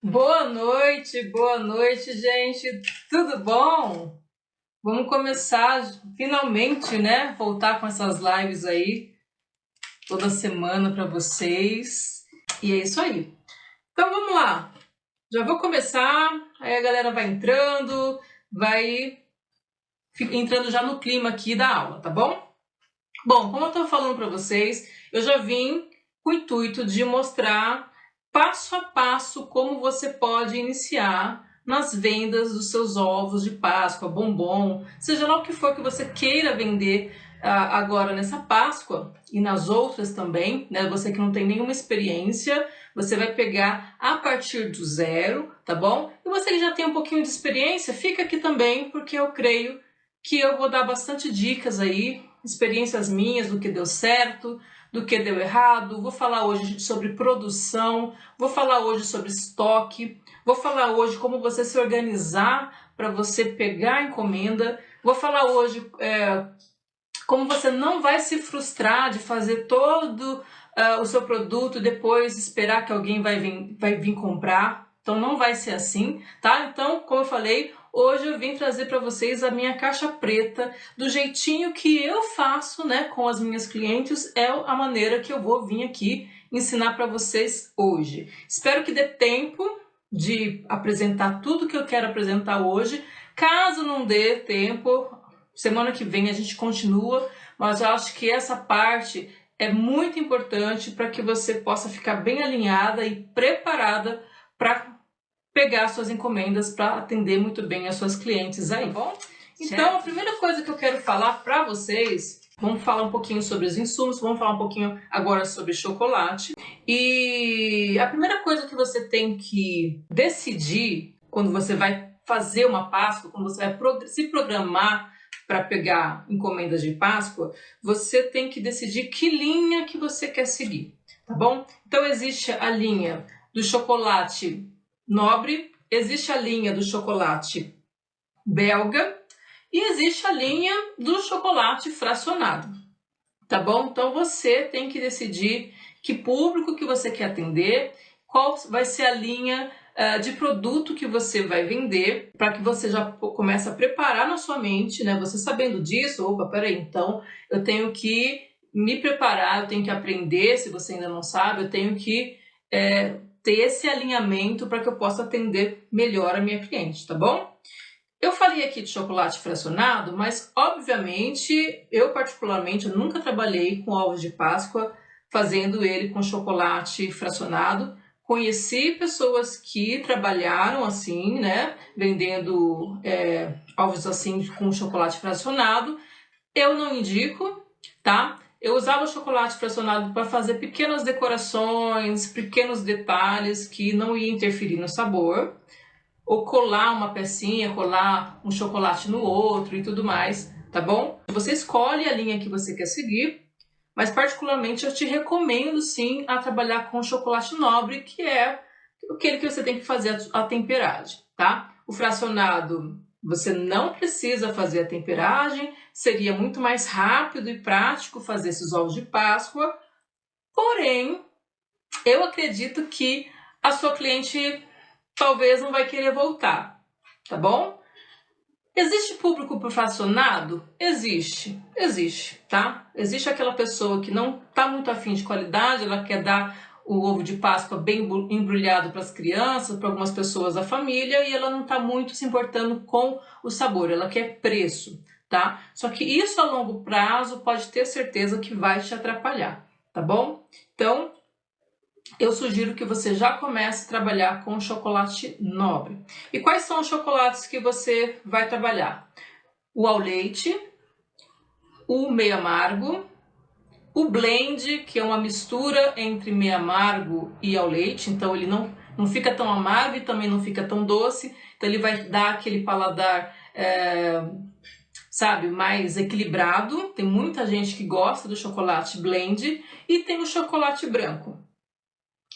Boa noite, gente. Tudo bom? Vamos começar finalmente, né? Voltar com essas lives aí toda semana para vocês. E é isso aí. Então vamos lá. Já vou começar. Aí a galera vai entrando já no clima aqui da aula, tá bom? Bom, como eu tô falando para vocês, eu já vim com o intuito de mostrar passo a passo como você pode iniciar nas vendas dos seus ovos de Páscoa, bombom, seja lá o que for que você queira vender agora nessa Páscoa e nas outras também, né? Você que não tem nenhuma experiência, você vai pegar a partir do zero, tá bom? E você que já tem um pouquinho de experiência, fica aqui também, porque eu creio que eu vou dar bastante dicas aí, experiências minhas do que deu certo, do que deu errado. Vou falar hoje sobre produção, vou falar hoje sobre estoque, vou falar hoje como você se organizar para você pegar a encomenda, vou falar hoje como você não vai se frustrar de fazer todo o seu produto e depois esperar que alguém vai vir comprar. Então não vai ser assim, tá? Então, como eu falei, hoje eu vim trazer para vocês a minha caixa preta, do jeitinho que eu faço, né, com as minhas clientes, é a maneira que eu vou vir aqui ensinar para vocês hoje. Espero que dê tempo de apresentar tudo que eu quero apresentar hoje. Caso não dê tempo, semana que vem a gente continua, mas eu acho que essa parte é muito importante para que você possa ficar bem alinhada e preparada para pegar suas encomendas, para atender muito bem as suas clientes aí, bom? Então, a primeira coisa que eu quero falar para vocês, vamos falar um pouquinho sobre os insumos, vamos falar um pouquinho agora sobre chocolate. E a primeira coisa que você tem que decidir quando você vai fazer uma Páscoa, quando você vai se programar para pegar encomendas de Páscoa, você tem que decidir que linha que você quer seguir, tá bom? Então existe a linha do chocolate nobre, existe a linha do chocolate belga e existe a linha do chocolate fracionado, tá bom? Então você tem que decidir que público que você quer atender, qual vai ser a linha de produto que você vai vender, para que você já comece a preparar na sua mente, né? Você sabendo disso, opa, peraí, então eu tenho que me preparar, eu tenho que aprender, se você ainda não sabe, eu tenho que ter esse alinhamento para que eu possa atender melhor a minha cliente, tá bom? Eu falei aqui de chocolate fracionado, mas obviamente, eu particularmente, eu nunca trabalhei com ovos de Páscoa fazendo ele com chocolate fracionado. Conheci pessoas que trabalharam assim, né, vendendo ovos assim com chocolate fracionado. Eu não indico, tá? Eu usava chocolate fracionado para fazer pequenas decorações, pequenos detalhes que não ia interferir no sabor, ou colar uma pecinha, colar um chocolate no outro e tudo mais, tá bom? Você escolhe a linha que você quer seguir, mas particularmente eu te recomendo sim a trabalhar com chocolate nobre, que é aquele que você tem que fazer a temperagem, tá? O fracionado você não precisa fazer a temperagem, seria muito mais rápido e prático fazer esses ovos de Páscoa, porém, eu acredito que a sua cliente talvez não vai querer voltar, tá bom? Existe público por fracionado? Existe, tá? Existe aquela pessoa que não tá muito afim de qualidade, ela quer dar o ovo de Páscoa bem embrulhado para as crianças, para algumas pessoas da família, e ela não tá muito se importando com o sabor, ela quer preço, tá? Só que isso a longo prazo pode ter certeza que vai te atrapalhar, tá bom? Então, eu sugiro que você já comece a trabalhar com chocolate nobre. E quais são os chocolates que você vai trabalhar? O ao leite, o meio amargo, o blend, que é uma mistura entre meio amargo e ao leite, então ele não fica tão amargo e também não fica tão doce, então ele vai dar aquele paladar, sabe, mais equilibrado. Tem muita gente que gosta do chocolate blend e tem o chocolate branco.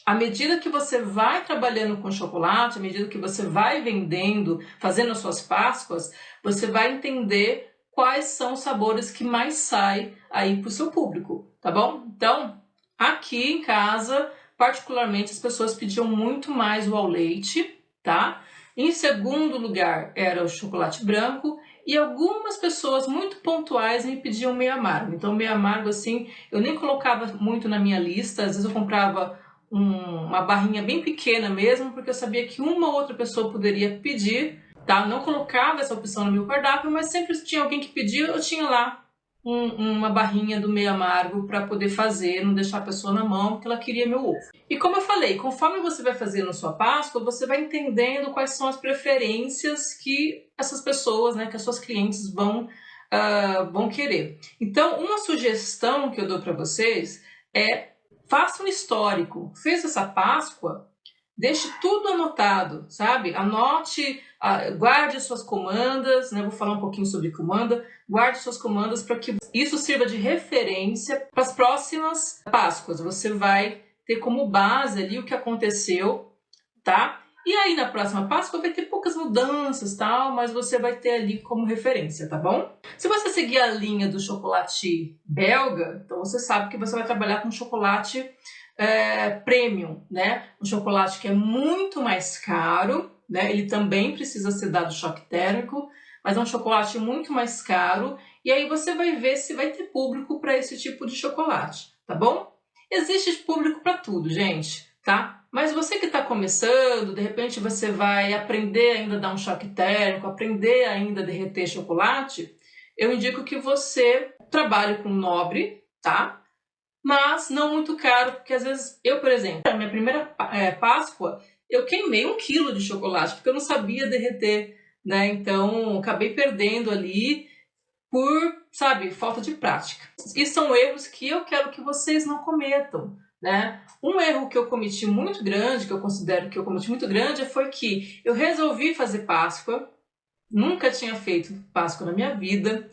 À medida que você vai trabalhando com chocolate, à medida que você vai vendendo, fazendo as suas Páscoas, você vai entender quais são os sabores que mais saem aí para o seu público, tá bom? Então, aqui em casa, particularmente as pessoas pediam muito mais o ao leite, tá? Em segundo lugar era o chocolate branco e algumas pessoas muito pontuais me pediam meio amargo. Então meio amargo assim, eu nem colocava muito na minha lista, às vezes eu comprava uma barrinha bem pequena mesmo, porque eu sabia que uma ou outra pessoa poderia pedir, tá? Não colocava essa opção no meu cardápio, mas sempre tinha alguém que pedia, eu tinha lá uma barrinha do meio amargo para poder fazer, não deixar a pessoa na mão, porque ela queria meu ovo. E como eu falei, conforme você vai fazendo a sua Páscoa, você vai entendendo quais são as preferências que essas pessoas, né, que as suas clientes vão querer. Então, uma sugestão que eu dou para vocês é faça um histórico. Fez essa Páscoa? Deixe tudo anotado, sabe? Anote, guarde suas comandas, né? Vou falar um pouquinho sobre comanda. Guarde suas comandas para que isso sirva de referência para as próximas Páscoas. Você vai ter como base ali o que aconteceu, tá? E aí na próxima Páscoa vai ter poucas mudanças, tal, mas você vai ter ali como referência, tá bom? Se você seguir a linha do chocolate belga, então você sabe que você vai trabalhar com chocolate premium, né? Um chocolate que é muito mais caro, né? Ele também precisa ser dado choque térmico, mas é um chocolate muito mais caro. E aí você vai ver se vai ter público para esse tipo de chocolate, tá bom? Existe público para tudo, gente, tá? Mas você que está começando, de repente você vai aprender ainda a dar um choque térmico, aprender ainda a derreter chocolate, eu indico que você trabalhe com nobre, tá? Mas não muito caro, porque às vezes eu, por exemplo, na minha primeira Páscoa, eu queimei 1 quilo de chocolate, porque eu não sabia derreter, né? Então, acabei perdendo ali por, sabe, falta de prática. E são erros que eu quero que vocês não cometam, né? Um erro que eu cometi muito grande, que eu considero que eu cometi muito grande, foi que eu resolvi fazer Páscoa, nunca tinha feito Páscoa na minha vida,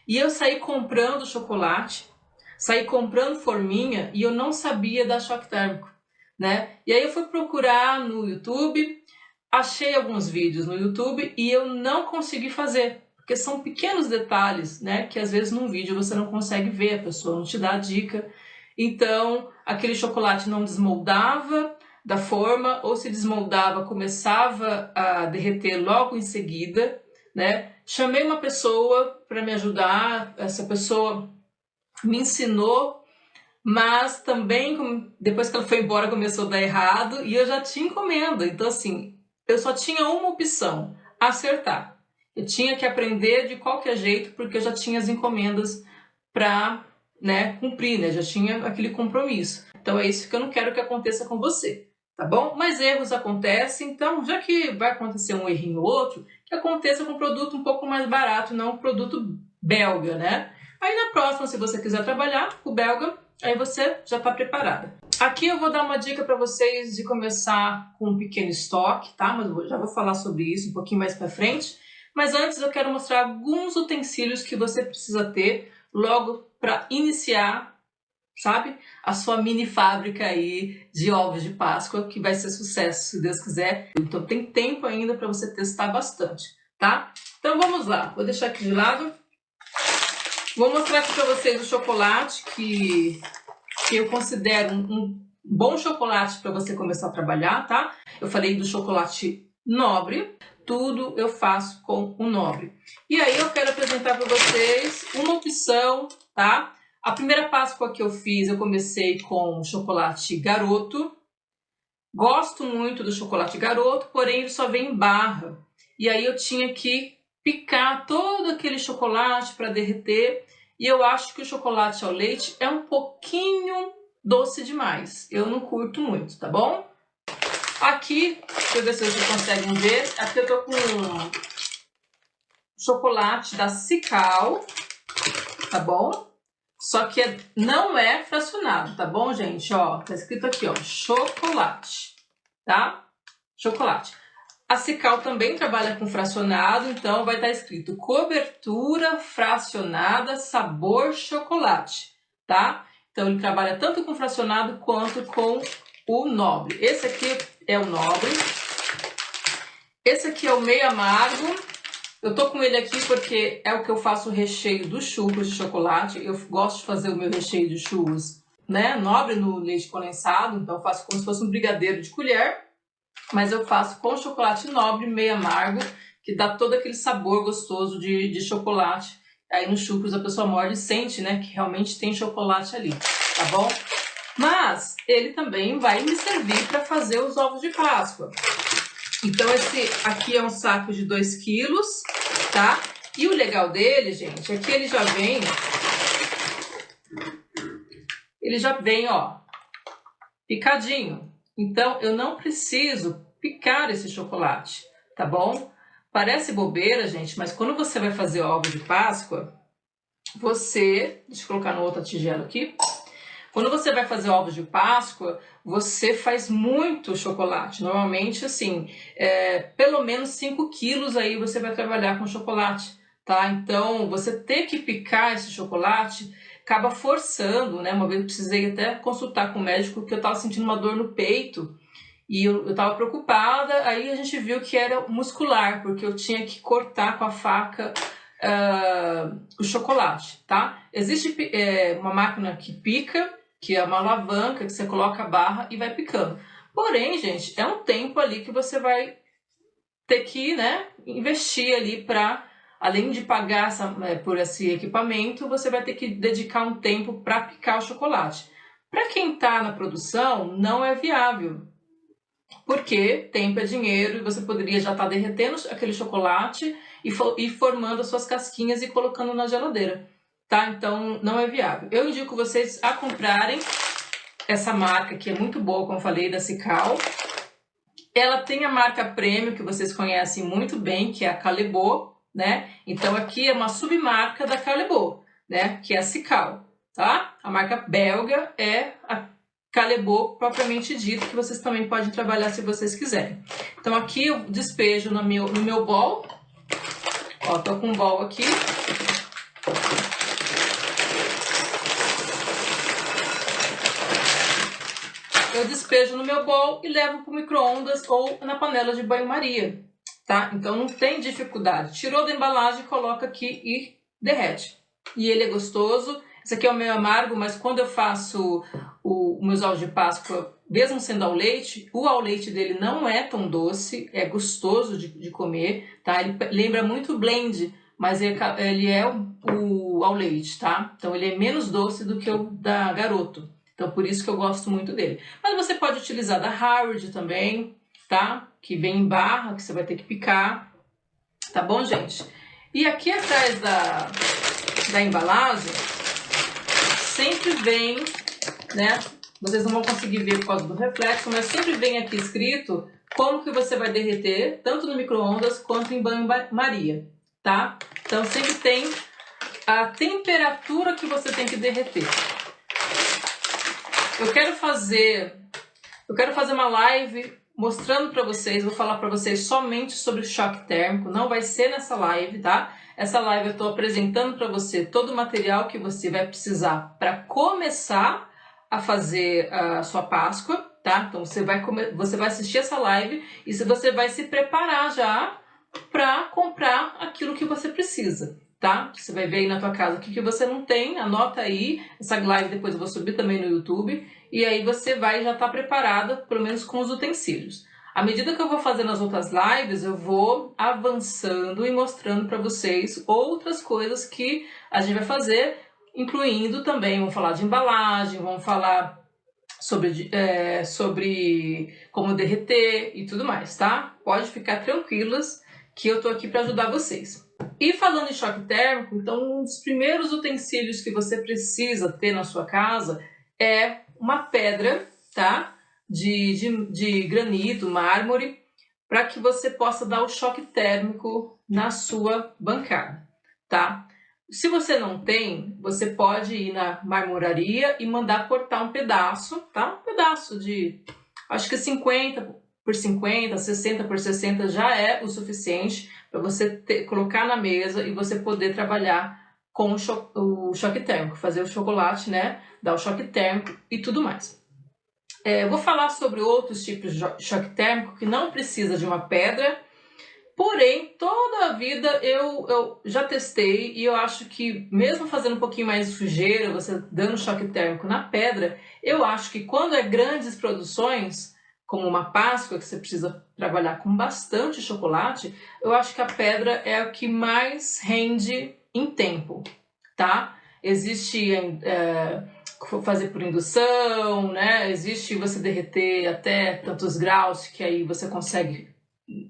e eu saí comprando chocolate, saí comprando forminha e eu não sabia dar choque térmico, né? E aí eu fui procurar no YouTube, achei alguns vídeos no YouTube e eu não consegui fazer, porque são pequenos detalhes, né? Que às vezes num vídeo você não consegue ver, a pessoa não te dá a dica. Então, aquele chocolate não desmoldava da forma, ou se desmoldava, começava a derreter logo em seguida, né? Chamei uma pessoa para me ajudar, essa pessoa me ensinou, mas também depois que ela foi embora começou a dar errado e eu já tinha encomenda. Então assim, eu só tinha uma opção, acertar. Eu tinha que aprender de qualquer jeito porque eu já tinha as encomendas para, né, cumprir, né? Já tinha aquele compromisso. Então é isso que eu não quero que aconteça com você, tá bom? Mas erros acontecem, então já que vai acontecer um errinho ou outro, que aconteça com um produto um pouco mais barato, não um produto belga, né? Aí na próxima, se você quiser trabalhar com o belga, aí você já está preparada. Aqui eu vou dar uma dica para vocês de começar com um pequeno estoque, tá? Mas já vou falar sobre isso um pouquinho mais para frente. Mas antes eu quero mostrar alguns utensílios que você precisa ter logo para iniciar, sabe? A sua mini fábrica aí de ovos de Páscoa, que vai ser sucesso, se Deus quiser. Então tem tempo ainda para você testar bastante, tá? Então vamos lá, vou deixar aqui de lado. Vou mostrar aqui para vocês o chocolate que eu considero um bom chocolate para você começar a trabalhar, tá? Eu falei do chocolate nobre, tudo eu faço com o nobre. E aí eu quero apresentar para vocês uma opção, tá? A primeira Páscoa que eu fiz, eu comecei com chocolate garoto. Gosto muito do chocolate garoto, porém ele só vem em barra. E aí eu tinha que picar todo aquele chocolate para derreter. E eu acho que o chocolate ao leite é um pouquinho doce demais. Eu não curto muito, tá bom? Aqui, deixa eu ver se vocês conseguem ver. Aqui eu tô com chocolate da Cical, tá bom? Só que não é fracionado, tá bom, gente? Ó, tá escrito aqui, ó, chocolate, tá? Chocolate. A Cical também trabalha com fracionado, então vai estar escrito cobertura fracionada sabor chocolate, tá? Então ele trabalha tanto com fracionado quanto com o nobre. Esse aqui é o nobre. Esse aqui é o meio amargo. Eu tô com ele aqui porque é o que eu faço o recheio dos churros de chocolate. Eu gosto de fazer o meu recheio de churros né, nobre no leite condensado, então eu faço como se fosse um brigadeiro de colher, mas eu faço com chocolate nobre, meio amargo, que dá todo aquele sabor gostoso de chocolate. Aí nos churros a pessoa morde e sente, né, que realmente tem chocolate ali, tá bom? Mas ele também vai me servir para fazer os ovos de Páscoa. Então esse aqui é um saco de 2 quilos, tá? E o legal dele, gente, é que ele já vem, ó, picadinho. Então eu não preciso picar esse chocolate, tá bom? Parece bobeira, gente, mas quando você vai fazer ovo de Páscoa, deixa eu colocar na outra tigela aqui. Quando você vai fazer ovos de Páscoa, você faz muito chocolate. Normalmente, assim, pelo menos 5 quilos aí você vai trabalhar com chocolate, tá? Então, você ter que picar esse chocolate acaba forçando, né? Uma vez eu precisei até consultar com o médico porque eu estava sentindo uma dor no peito e eu estava preocupada. Aí a gente viu que era muscular, porque eu tinha que cortar com a faca o chocolate, tá? Existe uma máquina que pica, que é uma alavanca que você coloca a barra e vai picando. Porém, gente, é um tempo ali que você vai ter que, né, investir ali para, além de pagar por esse equipamento, você vai ter que dedicar um tempo para picar o chocolate. Para quem está na produção, não é viável, porque tempo é dinheiro e você poderia já estar derretendo aquele chocolate e formando as suas casquinhas e colocando na geladeira. Tá? Então não é viável. Eu indico vocês a comprarem essa marca que é muito boa, como eu falei, da Cical. Ela tem a marca Premium, que vocês conhecem muito bem, que é a Callebaut, né? Então aqui é uma submarca da Callebaut, né? Que é a Cical, tá? A marca belga é a Callebaut propriamente dito, que vocês também podem trabalhar se vocês quiserem. Então aqui eu despejo no meu bowl. Ó, tô com um bowl aqui. Eu despejo no meu bowl e levo para o micro-ondas ou na panela de banho-maria, tá? Então não tem dificuldade. Tirou da embalagem, coloca aqui e derrete. E ele é gostoso. Esse aqui é o meio amargo, mas quando eu faço meus ovos de Páscoa, mesmo sendo ao leite, o ao leite dele não é tão doce, é gostoso de comer, tá? Ele lembra muito o blend, mas ele é o ao leite, tá? Então ele é menos doce do que o da Garoto. Então, por isso que eu gosto muito dele. Mas você pode utilizar da Harrods também, tá? Que vem em barra, que você vai ter que picar. Tá bom, gente? E aqui atrás da embalagem, sempre vem, né? Vocês não vão conseguir ver por causa do reflexo, mas sempre vem aqui escrito como que você vai derreter, tanto no micro-ondas quanto em banho-maria, tá? Então, sempre tem a temperatura que você tem que derreter. Eu quero fazer uma live mostrando para vocês, vou falar para vocês somente sobre o choque térmico, não vai ser nessa live, tá? Essa live eu estou apresentando para você todo o material que você vai precisar para começar a fazer a sua Páscoa, tá? Então você vai assistir essa live e você vai se preparar já para comprar aquilo que você precisa. Tá? Você vai ver aí na tua casa o que você não tem, anota aí, essa live depois eu vou subir também no YouTube, e aí você vai já estar preparada, pelo menos com os utensílios. À medida que eu vou fazendo as outras lives, eu vou avançando e mostrando para vocês outras coisas que a gente vai fazer, incluindo também, vamos falar de embalagem, vamos falar sobre como derreter e tudo mais, tá? Pode ficar tranquilas que eu tô aqui para ajudar vocês. E falando em choque térmico, então um dos primeiros utensílios que você precisa ter na sua casa é uma pedra, tá? De granito, mármore, para que você possa dar o choque térmico na sua bancada, tá? Se você não tem, você pode ir na marmoraria e mandar cortar um pedaço, tá? Um pedaço de, acho que 50 por 50, 60 por 60 já é o suficiente para você colocar na mesa e você poder trabalhar com o choque térmico, fazer o chocolate, né? Dar o choque térmico e tudo mais. Eu vou falar sobre outros tipos de choque térmico que não precisa de uma pedra, Porém, toda a vida eu já testei e eu acho que mesmo fazendo um pouquinho mais de sujeira, você dando choque térmico na pedra, eu acho que quando é grandes produções, como uma Páscoa, que você precisa trabalhar com bastante chocolate, eu acho que a pedra é o que mais rende em tempo, tá? Existe fazer por indução, né? Existe você derreter até tantos graus que aí você consegue,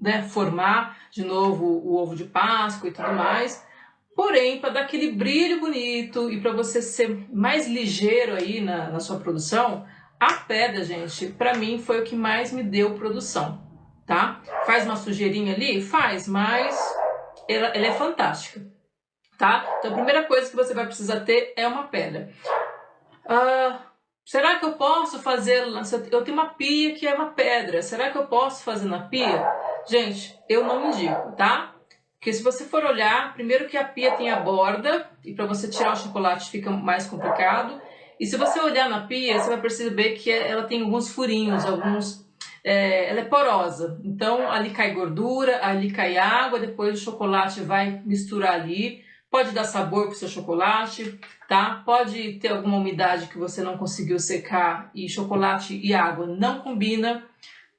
né, formar de novo o ovo de Páscoa e tudo mais. Porém, para dar aquele brilho bonito e para você ser mais ligeiro aí na sua produção, a pedra, gente, para mim foi o que mais me deu produção, tá? Faz uma sujeirinha ali? Faz, mas ela é fantástica, tá? Então a primeira coisa que você vai precisar ter é uma pedra. Será que eu posso fazer? Eu tenho uma pia que é uma pedra. Será que eu posso fazer na pia? Gente, eu não indico, tá? Porque se você for olhar, primeiro que a pia tem a borda, e para você tirar o chocolate fica mais complicado. E se você olhar na pia, você vai perceber que ela tem alguns furinhos, ela é porosa. Então ali cai gordura, ali cai água, depois o chocolate vai misturar ali. Pode dar sabor pro seu chocolate, tá? Pode ter alguma umidade que você não conseguiu secar e chocolate e água não combina.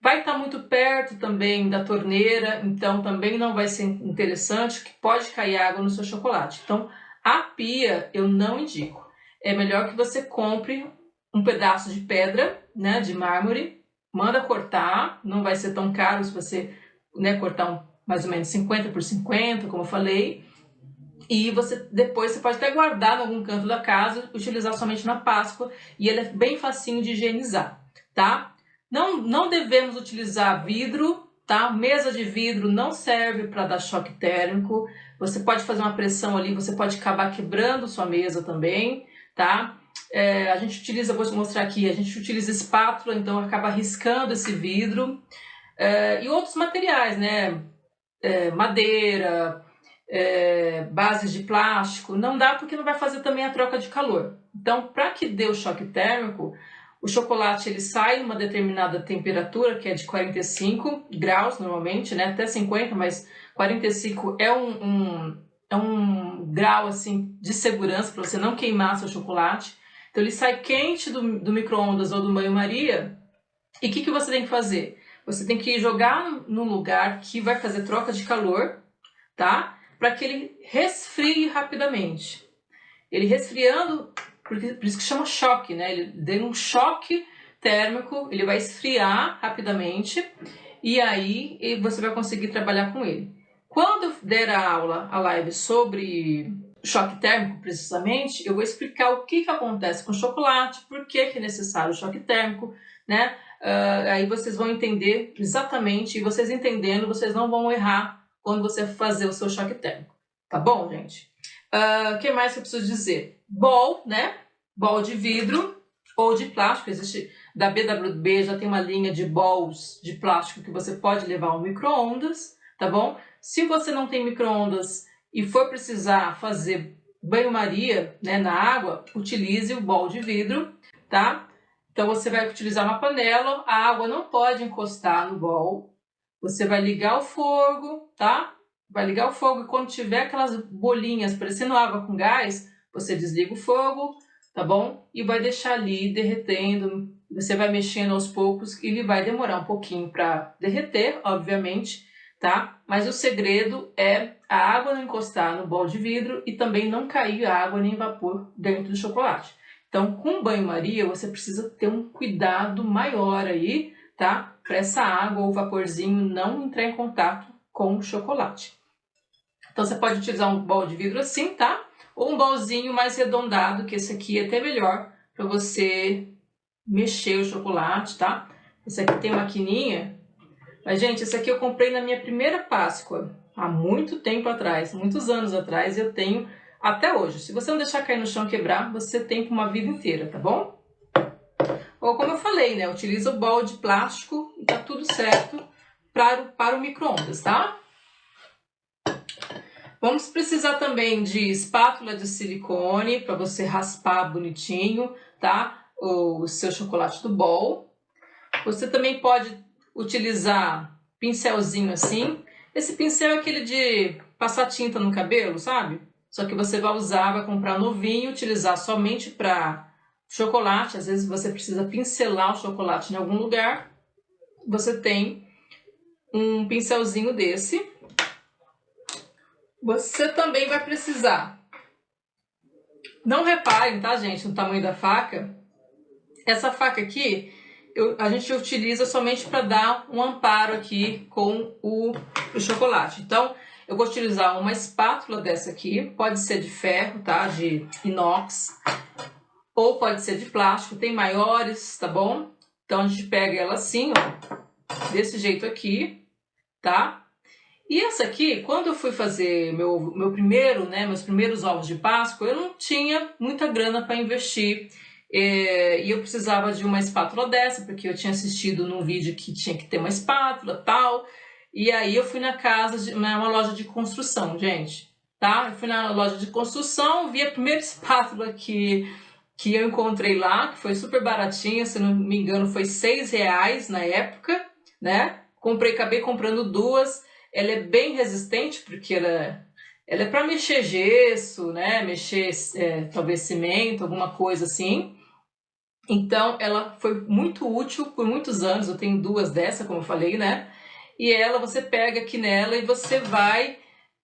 Vai estar muito perto também da torneira, então também não vai ser interessante, que pode cair água no seu chocolate. Então, a pia eu não indico. É melhor que você compre um pedaço de pedra, né, de mármore, manda cortar, não vai ser tão caro se você, né, cortar mais ou menos 50 por 50, como eu falei. E depois você pode até guardar em algum canto da casa, utilizar somente na Páscoa, e ele é bem facinho de higienizar, tá? Não devemos utilizar vidro, tá? Mesa de vidro não serve para dar choque térmico. Você pode fazer uma pressão ali, você pode acabar quebrando sua mesa também, tá? A gente utiliza, vou te mostrar aqui, a gente utiliza espátula, então acaba riscando esse vidro. E outros materiais, né? Madeira, bases de plástico, não dá porque não vai fazer também a troca de calor. Então, para que dê o choque térmico, o chocolate ele sai em uma determinada temperatura, que é de 45 graus normalmente, né? Até 50, mas 45 é um grau assim de segurança para você não queimar seu chocolate. Então ele sai quente do micro-ondas ou do banho-maria. E o que você tem que fazer? Você tem que jogar num lugar que vai fazer troca de calor, tá? Para que ele resfrie rapidamente. Ele resfriando, por isso que chama choque, né? Ele deu um choque térmico, ele vai esfriar rapidamente e aí você vai conseguir trabalhar com ele. Quando eu der a live sobre choque térmico, precisamente, eu vou explicar o que acontece com o chocolate, por que é necessário o choque térmico, né? Aí vocês vão entender exatamente, e vocês entendendo, vocês não vão errar quando você fazer o seu choque térmico. Tá bom, gente? O que mais que eu preciso dizer? Bol, né? Bol de vidro ou de plástico. Existe da BWB, já tem uma linha de bols de plástico que você pode levar ao micro-ondas, tá bom? Se você não tem micro-ondas e for precisar fazer banho-maria, né, na água, utilize o bol de vidro, tá? Então você vai utilizar uma panela, a água não pode encostar no bol. Você vai ligar o fogo, tá? Vai ligar o fogo e quando tiver aquelas bolinhas parecendo água com gás, você desliga o fogo, tá bom? E vai deixar ali derretendo. Você vai mexendo aos poucos e ele vai demorar um pouquinho para derreter, obviamente, tá? Mas o segredo é a água não encostar no bol de vidro e também não cair água nem vapor dentro do chocolate. Então, com banho-maria, você precisa ter um cuidado maior aí, tá? Para essa água ou vaporzinho não entrar em contato com o chocolate. Então, você pode utilizar um bol de vidro assim, tá? Ou um bolzinho mais arredondado, que esse aqui é até melhor para você mexer o chocolate, tá? Esse aqui tem maquininha. Mas, gente, esse aqui eu comprei na minha primeira Páscoa, há muito tempo atrás, muitos anos atrás, e eu tenho até hoje. Se você não deixar cair no chão e quebrar, você tem por uma vida inteira, tá bom? Ou como eu falei, né? Utiliza o bol de plástico e tá tudo certo para o micro-ondas, tá? Vamos precisar também de espátula de silicone para você raspar bonitinho, tá? O seu chocolate do bol. Você também pode utilizar pincelzinho assim, Esse pincel é aquele de passar tinta no cabelo, sabe? Só que você vai usar, vai comprar novinho, utilizar somente para chocolate. Às vezes você precisa pincelar o chocolate em algum lugar. Você tem um pincelzinho desse. Você também vai precisar. Não reparem, tá, gente, no tamanho da faca. Essa faca aqui, a gente utiliza somente para dar um amparo aqui com o chocolate. Então, eu vou utilizar uma espátula dessa aqui, pode ser de ferro, tá? De inox, ou pode ser de plástico, tem maiores, tá bom? Então, a gente pega ela assim, ó, desse jeito aqui, tá? E essa aqui, quando eu fui fazer meus primeiros ovos de Páscoa, eu não tinha muita grana para investir. E eu precisava de uma espátula dessa, porque eu tinha assistido num vídeo que tinha que ter uma espátula e tal. E aí eu fui uma loja de construção, gente, tá? Eu fui na loja de construção, vi a primeira espátula que eu encontrei lá, que foi super baratinha, se não me engano foi R$6 na época, né? Acabei comprando duas. Ela é bem resistente, porque ela é para mexer gesso, né? Mexer talvez cimento, alguma coisa assim. Então, ela foi muito útil por muitos anos. Eu tenho duas dessa, como eu falei, né? E você pega aqui nela e você vai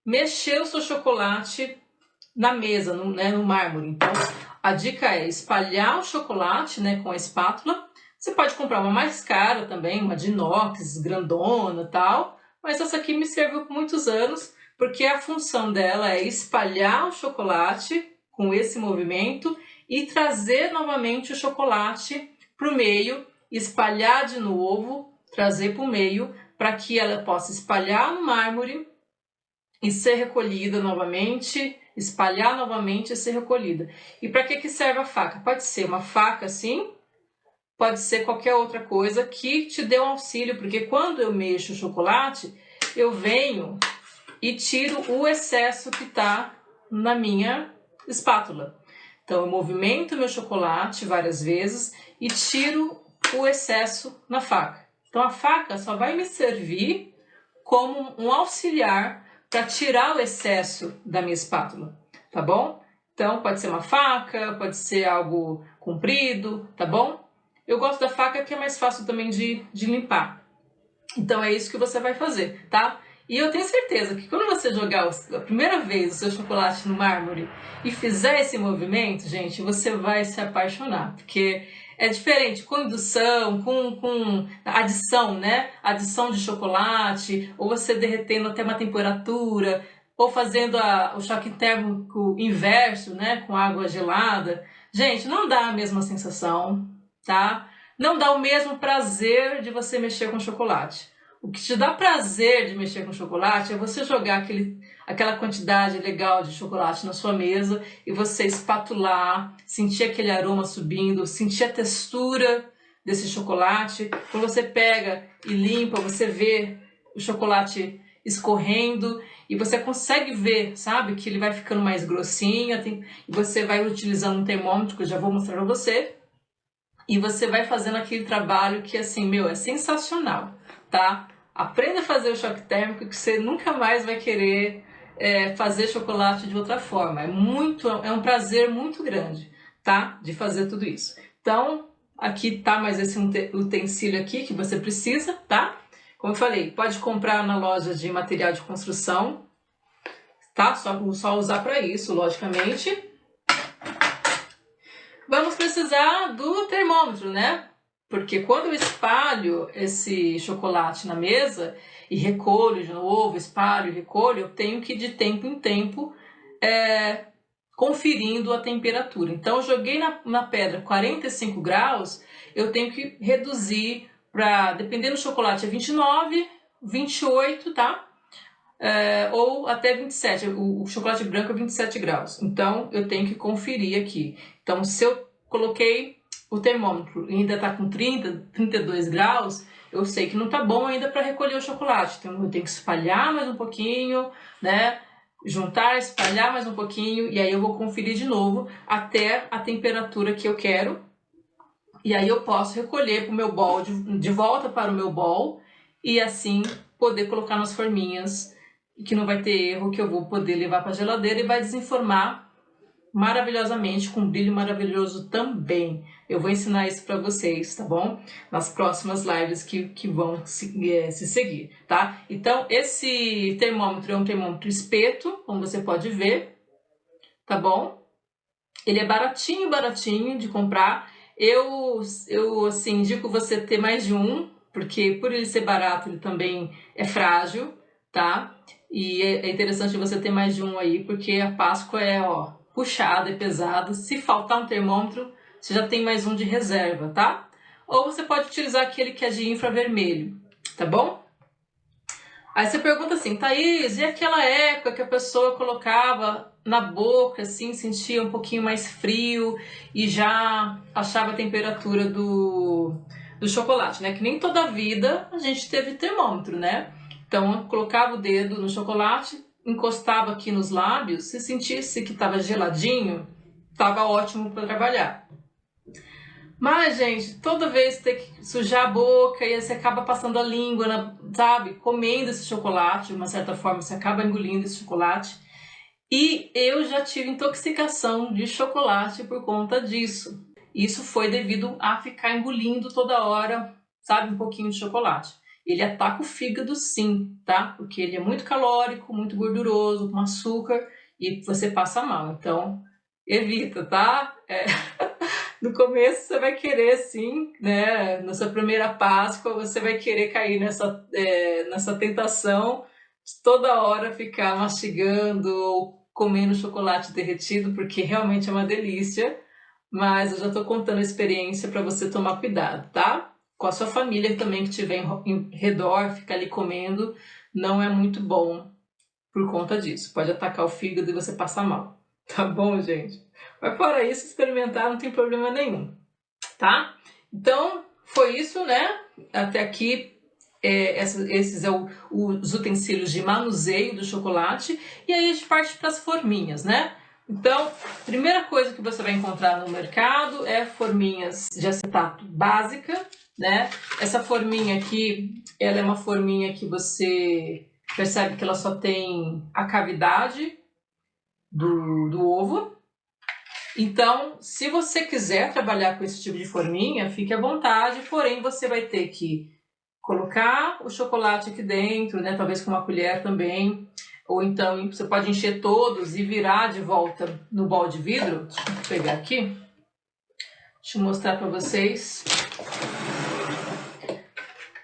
mexer o seu chocolate na mesa, no mármore. Então, a dica é espalhar o chocolate, né, com a espátula. Você pode comprar uma mais cara também, uma de inox, grandona e tal. Mas essa aqui me serviu por muitos anos, porque a função dela é espalhar o chocolate com esse movimento e trazer novamente o chocolate para o meio, espalhar de novo, trazer para o meio, para que ela possa espalhar no mármore e ser recolhida novamente, espalhar novamente e ser recolhida. E para que serve a faca? Pode ser uma faca assim, pode ser qualquer outra coisa que te dê um auxílio, porque quando eu mexo o chocolate, eu venho e tiro o excesso que está na minha espátula. Então, eu movimento meu chocolate várias vezes e tiro o excesso na faca. Então, a faca só vai me servir como um auxiliar para tirar o excesso da minha espátula, tá bom? Então, pode ser uma faca, pode ser algo comprido, tá bom? Eu gosto da faca que é mais fácil também de limpar. Então, é isso que você vai fazer, tá? E eu tenho certeza que quando você jogar a primeira vez o seu chocolate no mármore e fizer esse movimento, gente, você vai se apaixonar, porque é diferente com indução, com adição, né? Adição de chocolate, ou você derretendo até uma temperatura, ou fazendo o choque térmico inverso, né? Com água gelada. Gente, não dá a mesma sensação, tá? Não dá o mesmo prazer de você mexer com chocolate. O que te dá prazer de mexer com chocolate é você jogar aquela quantidade legal de chocolate na sua mesa e você espatular, sentir aquele aroma subindo, sentir a textura desse chocolate. Quando você pega e limpa, você vê o chocolate escorrendo e você consegue ver, sabe, que ele vai ficando mais grossinho. E você vai utilizando um termômetro, que eu já vou mostrar para você, e você vai fazendo aquele trabalho que, assim, é sensacional, tá? Aprenda a fazer o choque térmico, que você nunca mais vai querer fazer chocolate de outra forma. É um prazer muito grande, tá? De fazer tudo isso. Então, aqui tá mais esse utensílio aqui que você precisa, tá? Como eu falei, pode comprar na loja de material de construção, tá? Só usar para isso, logicamente. Vamos precisar do termômetro, né? Porque quando eu espalho esse chocolate na mesa e recolho de novo, espalho e recolho, eu tenho que de tempo em tempo conferindo a temperatura. Então, eu joguei na pedra 45 graus, eu tenho que reduzir para, dependendo do chocolate, é 29, 28, tá? Ou até 27, o chocolate branco é 27 graus. Então, eu tenho que conferir aqui. Então, se eu coloquei o termômetro e ainda está com 30, 32 graus, eu sei que não está bom ainda para recolher o chocolate. Então, eu tenho que espalhar mais um pouquinho, né? Juntar, espalhar mais um pouquinho, e aí eu vou conferir de novo até a temperatura que eu quero. E aí eu posso recolher para o meu bowl, de volta para o meu bowl, e assim poder colocar nas forminhas, e que não vai ter erro, que eu vou poder levar para a geladeira e vai desenformar maravilhosamente, com brilho maravilhoso também. Eu vou ensinar isso para vocês, tá bom? Nas próximas lives que vão se seguir, tá? Então, esse termômetro é um termômetro espeto, como você pode ver, tá bom? Ele é baratinho, baratinho de comprar. Eu assim, indico você ter mais de um, porque por ele ser barato, ele também é frágil, tá? E é interessante você ter mais de um aí, porque a Páscoa é, ó, puxada, é pesada. Se faltar um termômetro, você já tem mais um de reserva, tá? Ou você pode utilizar aquele que é de infravermelho, tá bom? Aí você pergunta assim, Thaís, e aquela época que a pessoa colocava na boca, assim, sentia um pouquinho mais frio e já achava a temperatura do chocolate, né? Que nem toda a vida a gente teve termômetro, né? Então, eu colocava o dedo no chocolate, encostava aqui nos lábios, se sentisse que estava geladinho, estava ótimo para trabalhar. Mas, gente, toda vez ter que sujar a boca e aí você acaba passando a língua, sabe? Comendo esse chocolate, de uma certa forma, você acaba engolindo esse chocolate. E eu já tive intoxicação de chocolate por conta disso. Isso foi devido a ficar engolindo toda hora, sabe? Um pouquinho de chocolate. Ele ataca o fígado sim, tá? Porque ele é muito calórico, muito gorduroso, com açúcar e você passa mal. Então, evita, tá? No começo você vai querer sim, né? Na sua primeira Páscoa você vai querer cair nessa tentação de toda hora ficar mastigando ou comendo chocolate derretido, porque realmente é uma delícia. Mas eu já estou contando a experiência para você tomar cuidado, tá? Com a sua família também que estiver em redor, ficar ali comendo, não é muito bom por conta disso. Pode atacar o fígado e você passar mal. Tá bom, gente? Mas fora isso, experimentar não tem problema nenhum, tá? Então, foi isso, né? Até aqui, esses são os utensílios de manuseio do chocolate. E aí a gente parte para as forminhas, né? Então, primeira coisa que você vai encontrar no mercado é forminhas de acetato básica, né? Essa forminha aqui, ela é uma forminha que você percebe que ela só tem a cavidade do ovo. Então, se você quiser trabalhar com esse tipo de forminha, fique à vontade, porém você vai ter que colocar o chocolate aqui dentro, né? Talvez com uma colher também, ou então você pode encher todos e virar de volta no bol de vidro. Deixa eu pegar aqui, deixa eu mostrar para vocês.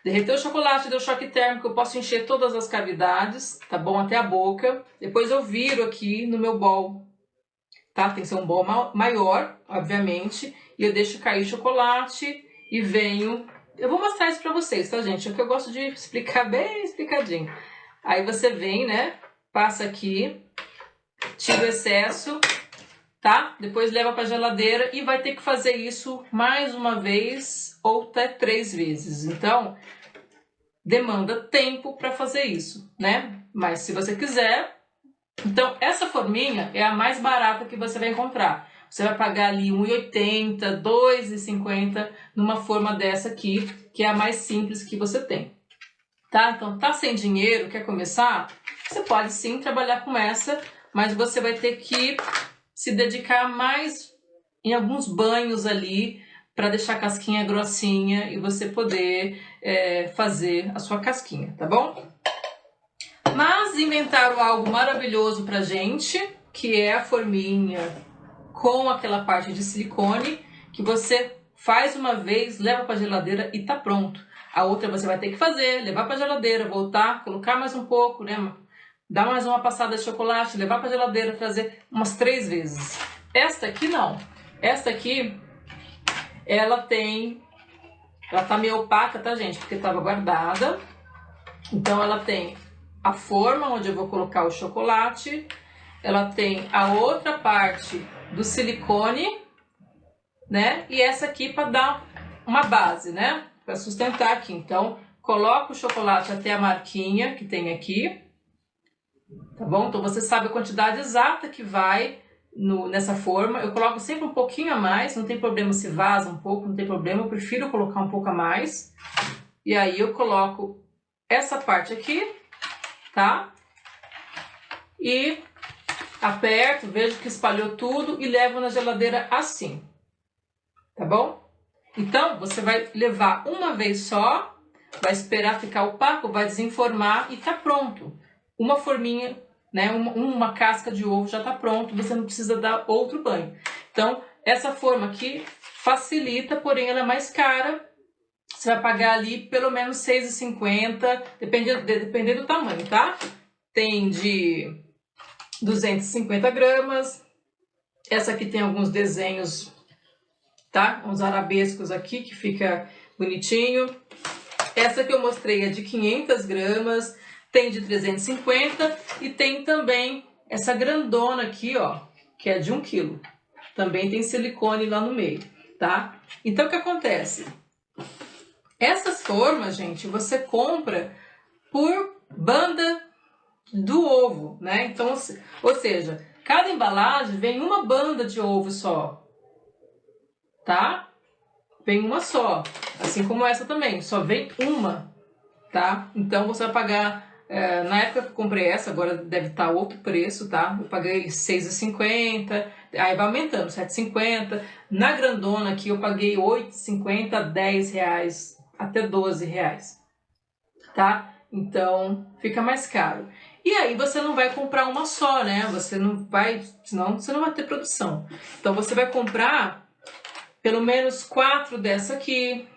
Derreteu o chocolate, deu choque térmico, eu posso encher todas as cavidades, tá bom? Até a boca. Depois eu viro aqui no meu bol, tá? Tem que ser um bol maior, obviamente. E eu deixo cair o chocolate e venho... Eu vou mostrar isso pra vocês, tá, gente? É que eu gosto de explicar bem explicadinho. Aí você vem, né? Passa aqui, tira o excesso, tá? Depois leva pra geladeira e vai ter que fazer isso mais uma vez ou até 3 vezes. Então, demanda tempo para fazer isso, né? Mas se você quiser... Então, essa forminha é a mais barata que você vai encontrar. Você vai pagar ali R$1,80, R$2,50 numa forma dessa aqui, que é a mais simples que você tem. Tá? Então, tá sem dinheiro, quer começar? Você pode sim trabalhar com essa, mas você vai ter que se dedicar mais em alguns banhos ali para deixar a casquinha grossinha e você poder fazer a sua casquinha, tá bom? Mas inventaram algo maravilhoso pra gente, que é a forminha com aquela parte de silicone, que você faz uma vez, leva pra geladeira e tá pronto. A outra você vai ter que fazer, levar pra geladeira, voltar, colocar mais um pouco, né? Dar mais uma passada de chocolate, levar pra geladeira, fazer umas 3 vezes. Esta aqui não. Esta aqui, ela tá meio opaca, tá, gente? Porque tava guardada. Então ela tem a forma onde eu vou colocar o chocolate, ela tem a outra parte do silicone, né? E essa aqui para dar uma base, né? Para sustentar aqui. Então, coloco o chocolate até a marquinha que tem aqui, tá bom? Então você sabe a quantidade exata que vai nessa forma. Eu coloco sempre um pouquinho a mais, não tem problema se vaza um pouco, não tem problema, eu prefiro colocar um pouco a mais. E aí eu coloco essa parte aqui, tá? E aperto, vejo que espalhou tudo e levo na geladeira assim, tá bom? Então, você vai levar uma vez só, vai esperar ficar opaco, vai desenformar e tá pronto. Uma forminha, né, uma casca de ovo já tá pronto, você não precisa dar outro banho. Então, essa forma aqui facilita, porém ela é mais cara. Você vai pagar ali pelo menos R$ 6,50, dependendo do tamanho, tá? Tem de 250 gramas. Essa aqui tem alguns desenhos, tá? Uns arabescos aqui que fica bonitinho. Essa que eu mostrei é de 500 gramas. Tem de 350 e tem também essa grandona aqui, ó, que é de 1 quilo. Também tem silicone lá no meio, tá? Então, o que acontece? Essas formas, gente, você compra por banda do ovo, né? Então, ou seja, cada embalagem vem uma banda de ovo só, tá? Vem uma só, assim como essa também, só vem uma, tá? Então, você vai pagar, na época que eu comprei essa, agora deve estar outro preço, tá? Eu paguei R$ 6,50, aí vai aumentando, R$ 7,50. Na grandona aqui eu paguei R$ 8,50, R$ 10, até R$ 12, tá? Então, fica mais caro. E aí você não vai comprar uma só, né? Você não vai, senão você não vai ter produção. Então, você vai comprar pelo menos 4 dessa aqui,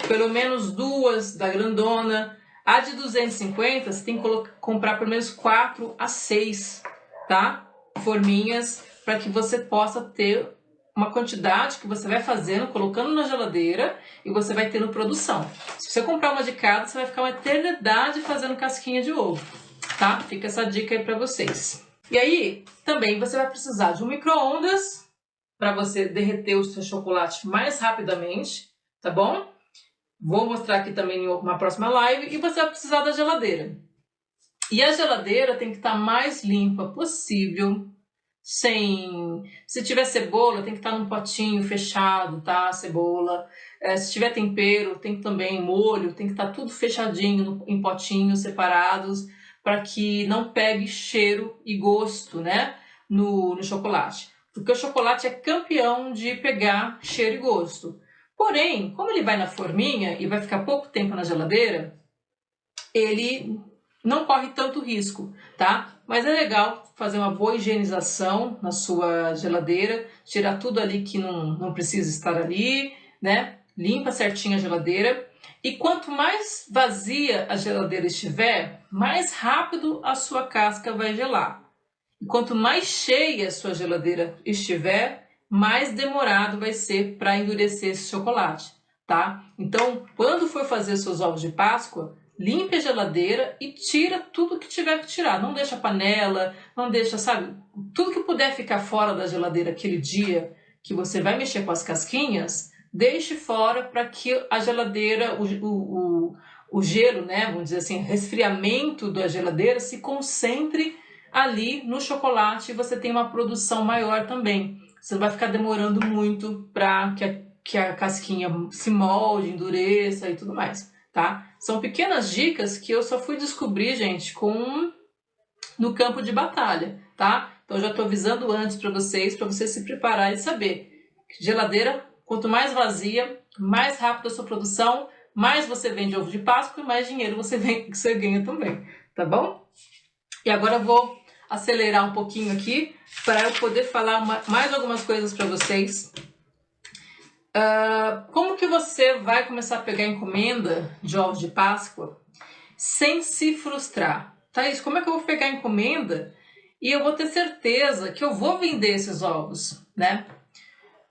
pelo menos 2 da grandona. A de 250, você tem que comprar pelo menos 4 a 6, tá? Forminhas, para que você possa ter uma quantidade que você vai fazendo, colocando na geladeira e você vai tendo produção. Se você comprar uma de cada, você vai ficar uma eternidade fazendo casquinha de ovo, tá? Fica essa dica aí para vocês. E aí, também você vai precisar de um micro-ondas para você derreter o seu chocolate mais rapidamente, tá bom? Vou mostrar aqui também em uma próxima live. E você vai precisar da geladeira. E a geladeira tem que estar mais limpa possível. Se tiver cebola, tem que estar num potinho fechado, tá? Cebola. Se tiver tempero, tem também molho, tem que estar tudo fechadinho em potinhos separados, para que não pegue cheiro e gosto, né? No chocolate. Porque o chocolate é campeão de pegar cheiro e gosto. Porém, como ele vai na forminha e vai ficar pouco tempo na geladeira, ele não corre tanto risco, tá? Mas é legal fazer uma boa higienização na sua geladeira, tirar tudo ali que não precisa estar ali, né? Limpa certinho a geladeira. E quanto mais vazia a geladeira estiver, mais rápido a sua casca vai gelar. E quanto mais cheia a sua geladeira estiver, mais demorado vai ser para endurecer esse chocolate, tá? Então, quando for fazer seus ovos de Páscoa, limpe a geladeira e tira tudo que tiver que tirar. Não deixa a panela, não deixa, sabe? Tudo que puder ficar fora da geladeira aquele dia que você vai mexer com as casquinhas, deixe fora para que a geladeira, o gelo, né? Vamos dizer assim, resfriamento da geladeira se concentre ali no chocolate e você tem uma produção maior também. Você não vai ficar demorando muito para que a casquinha se molde, endureça e tudo mais, tá? São pequenas dicas que eu só fui descobrir, gente, no campo de batalha, tá? Então já estou avisando antes para vocês se prepararem e saber. Geladeira, quanto mais vazia, mais rápido a sua produção, mais você vende ovo de Páscoa e mais dinheiro você ganha também, tá bom? E agora eu vou acelerar um pouquinho aqui para eu poder falar mais algumas coisas para vocês. Como que você vai começar a pegar encomenda de ovos de Páscoa sem se frustrar? Thaís, como é que eu vou pegar encomenda e eu vou ter certeza que eu vou vender esses ovos, né?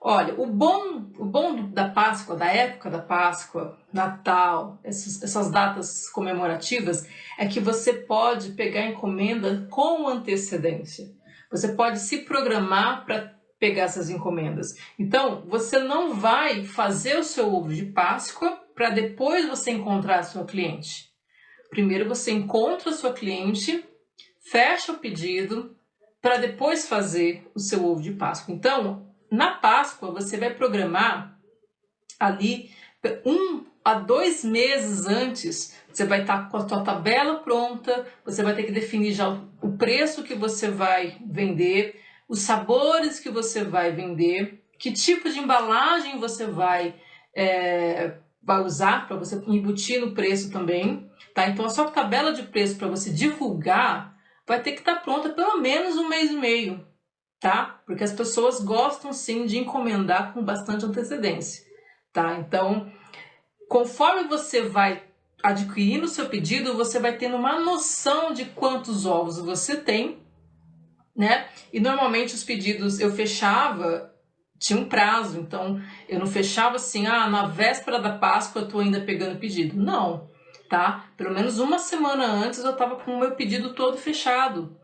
Olha, o bom da Páscoa, da época da Páscoa, Natal, essas datas comemorativas, é que você pode pegar encomenda com antecedência. Você pode se programar para pegar essas encomendas. Então, você não vai fazer o seu ovo de Páscoa para depois você encontrar a sua cliente. Primeiro você encontra a sua cliente, fecha o pedido, para depois fazer o seu ovo de Páscoa. Então, na Páscoa, você vai programar ali 1 a 2 meses antes Você vai estar com a sua tabela pronta, você vai ter que definir já o preço que você vai vender, os sabores que você vai vender, que tipo de embalagem você vai usar para você embutir no preço também, tá? Então a sua tabela de preço para você divulgar vai ter que estar pronta pelo menos 1 mês e meio, tá? Porque as pessoas gostam sim de encomendar com bastante antecedência, tá? Então, conforme você vai adquirindo o seu pedido, você vai tendo uma noção de quantos ovos você tem, né? E normalmente os pedidos eu fechava, tinha um prazo, então eu não fechava assim, na véspera da Páscoa eu tô ainda pegando pedido. Não, tá? Pelo menos uma semana antes eu tava com o meu pedido todo fechado.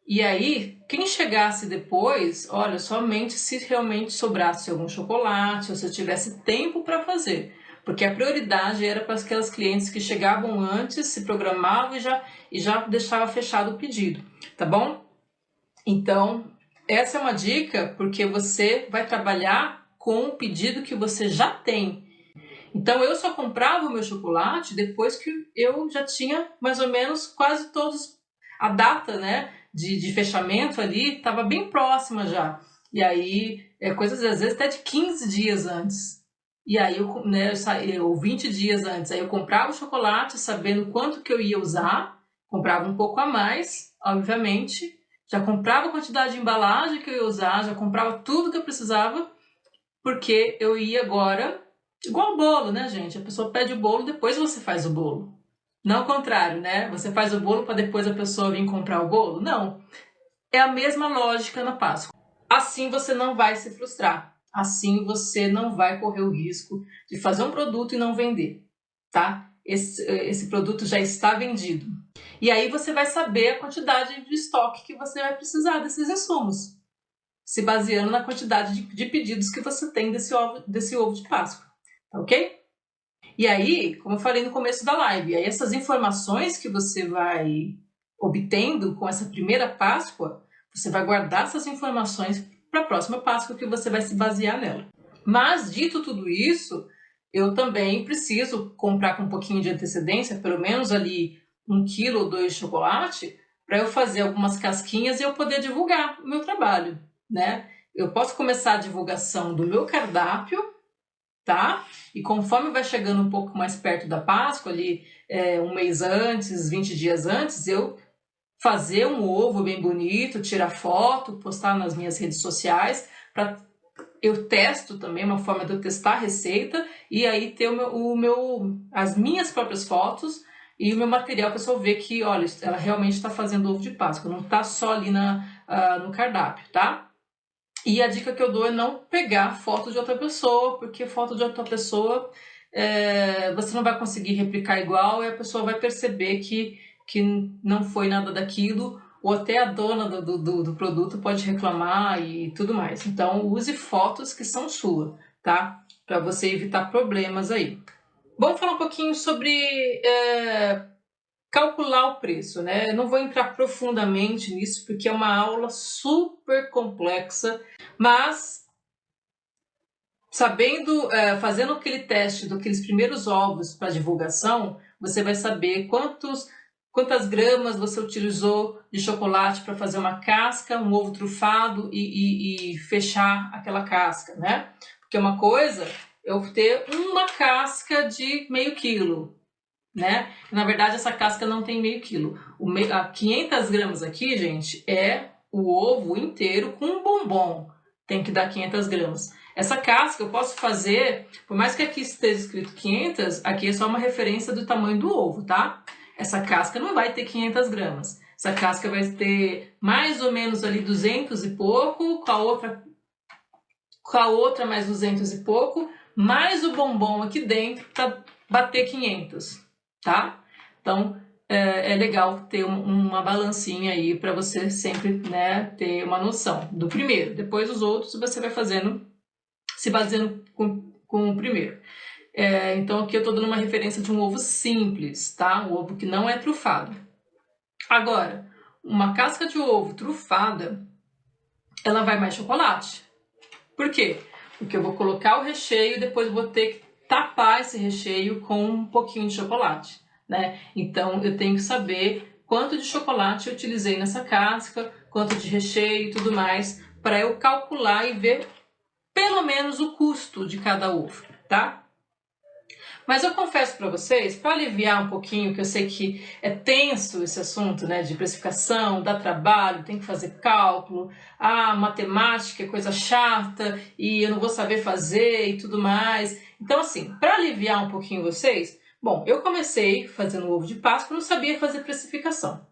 E aí, quem chegasse depois, olha, somente se realmente sobrasse algum chocolate, ou se eu tivesse tempo para fazer. Porque a prioridade era para aquelas clientes que chegavam antes, se programavam e já deixava fechado o pedido, tá bom? Então, essa é uma dica porque você vai trabalhar com o pedido que você já tem. Então, eu só comprava o meu chocolate depois que eu já tinha mais ou menos quase todos, a data, né, de fechamento ali estava bem próxima já. E aí, coisas às vezes até de 15 dias antes. E aí, ou 20 dias antes, aí eu comprava o chocolate sabendo quanto que eu ia usar, comprava um pouco a mais, obviamente, já comprava a quantidade de embalagem que eu ia usar, já comprava tudo que eu precisava, porque eu ia agora, igual o bolo, né, gente? A pessoa pede o bolo, depois você faz o bolo. Não o contrário, né? Você faz o bolo para depois a pessoa vir comprar o bolo? Não. É a mesma lógica na Páscoa. Assim você não vai se frustrar. Assim você não vai correr o risco de fazer um produto e não vender, tá? Esse produto já está vendido. E aí você vai saber a quantidade de estoque que você vai precisar desses insumos, se baseando na quantidade de pedidos que você tem desse ovo de Páscoa, tá ok? E aí, como eu falei no começo da live, aí essas informações que você vai obtendo com essa primeira Páscoa, você vai guardar essas informações para a próxima Páscoa que você vai se basear nela. Mas, dito tudo isso, eu também preciso comprar com um pouquinho de antecedência, pelo menos ali 1 quilo ou 2 de chocolate, para eu fazer algumas casquinhas e eu poder divulgar o meu trabalho, né? Eu posso começar a divulgação do meu cardápio, tá? E conforme vai chegando um pouco mais perto da Páscoa, ali 1 mês antes, 20 dias antes, eu fazer um ovo bem bonito, tirar foto, postar nas minhas redes sociais, eu testo também, uma forma de eu testar a receita, e aí ter as minhas próprias fotos e o meu material para a pessoa ver que, olha, ela realmente está fazendo ovo de Páscoa, não está só ali no cardápio, tá? E a dica que eu dou é não pegar foto de outra pessoa, porque foto de outra pessoa você não vai conseguir replicar igual e a pessoa vai perceber que não foi nada daquilo, ou até a dona do produto pode reclamar e tudo mais. Então, use fotos que são suas, tá? Para você evitar problemas aí. Vamos falar um pouquinho sobre calcular o preço, né? Eu não vou entrar profundamente nisso, porque é uma aula super complexa, mas sabendo, fazendo aquele teste daqueles primeiros ovos para divulgação, você vai saber quantas gramas você utilizou de chocolate para fazer uma casca, um ovo trufado e fechar aquela casca, né? Porque uma coisa é eu ter uma casca de meio quilo, né? Na verdade, essa casca não tem meio quilo. 500 gramas aqui, gente, é o ovo inteiro com bombom. Tem que dar 500 gramas. Essa casca eu posso fazer, por mais que aqui esteja escrito 500, aqui é só uma referência do tamanho do ovo, tá? Essa casca não vai ter 500 gramas. Essa casca vai ter mais ou menos ali 200 e pouco, com a outra mais 200 e pouco, mais o bombom aqui dentro para bater 500, tá? Então, é legal ter uma balancinha aí para você sempre, né, ter uma noção do primeiro. Depois os outros você vai fazendo, se baseando com o primeiro. Então aqui eu estou dando uma referência de um ovo simples, tá? Um ovo que não é trufado. Agora, uma casca de ovo trufada, ela vai mais chocolate. Por quê? Porque eu vou colocar o recheio e depois vou ter que tapar esse recheio com um pouquinho de chocolate, né? Então eu tenho que saber quanto de chocolate eu utilizei nessa casca, quanto de recheio e tudo mais, para eu calcular e ver pelo menos o custo de cada ovo, tá? Mas eu confesso para vocês, para aliviar um pouquinho, que eu sei que é tenso esse assunto, né, de precificação, dá trabalho, tem que fazer cálculo, matemática é coisa chata e eu não vou saber fazer e tudo mais. Então, assim, para aliviar um pouquinho vocês, bom, eu comecei fazendo ovo de Páscoa, não sabia fazer precificação,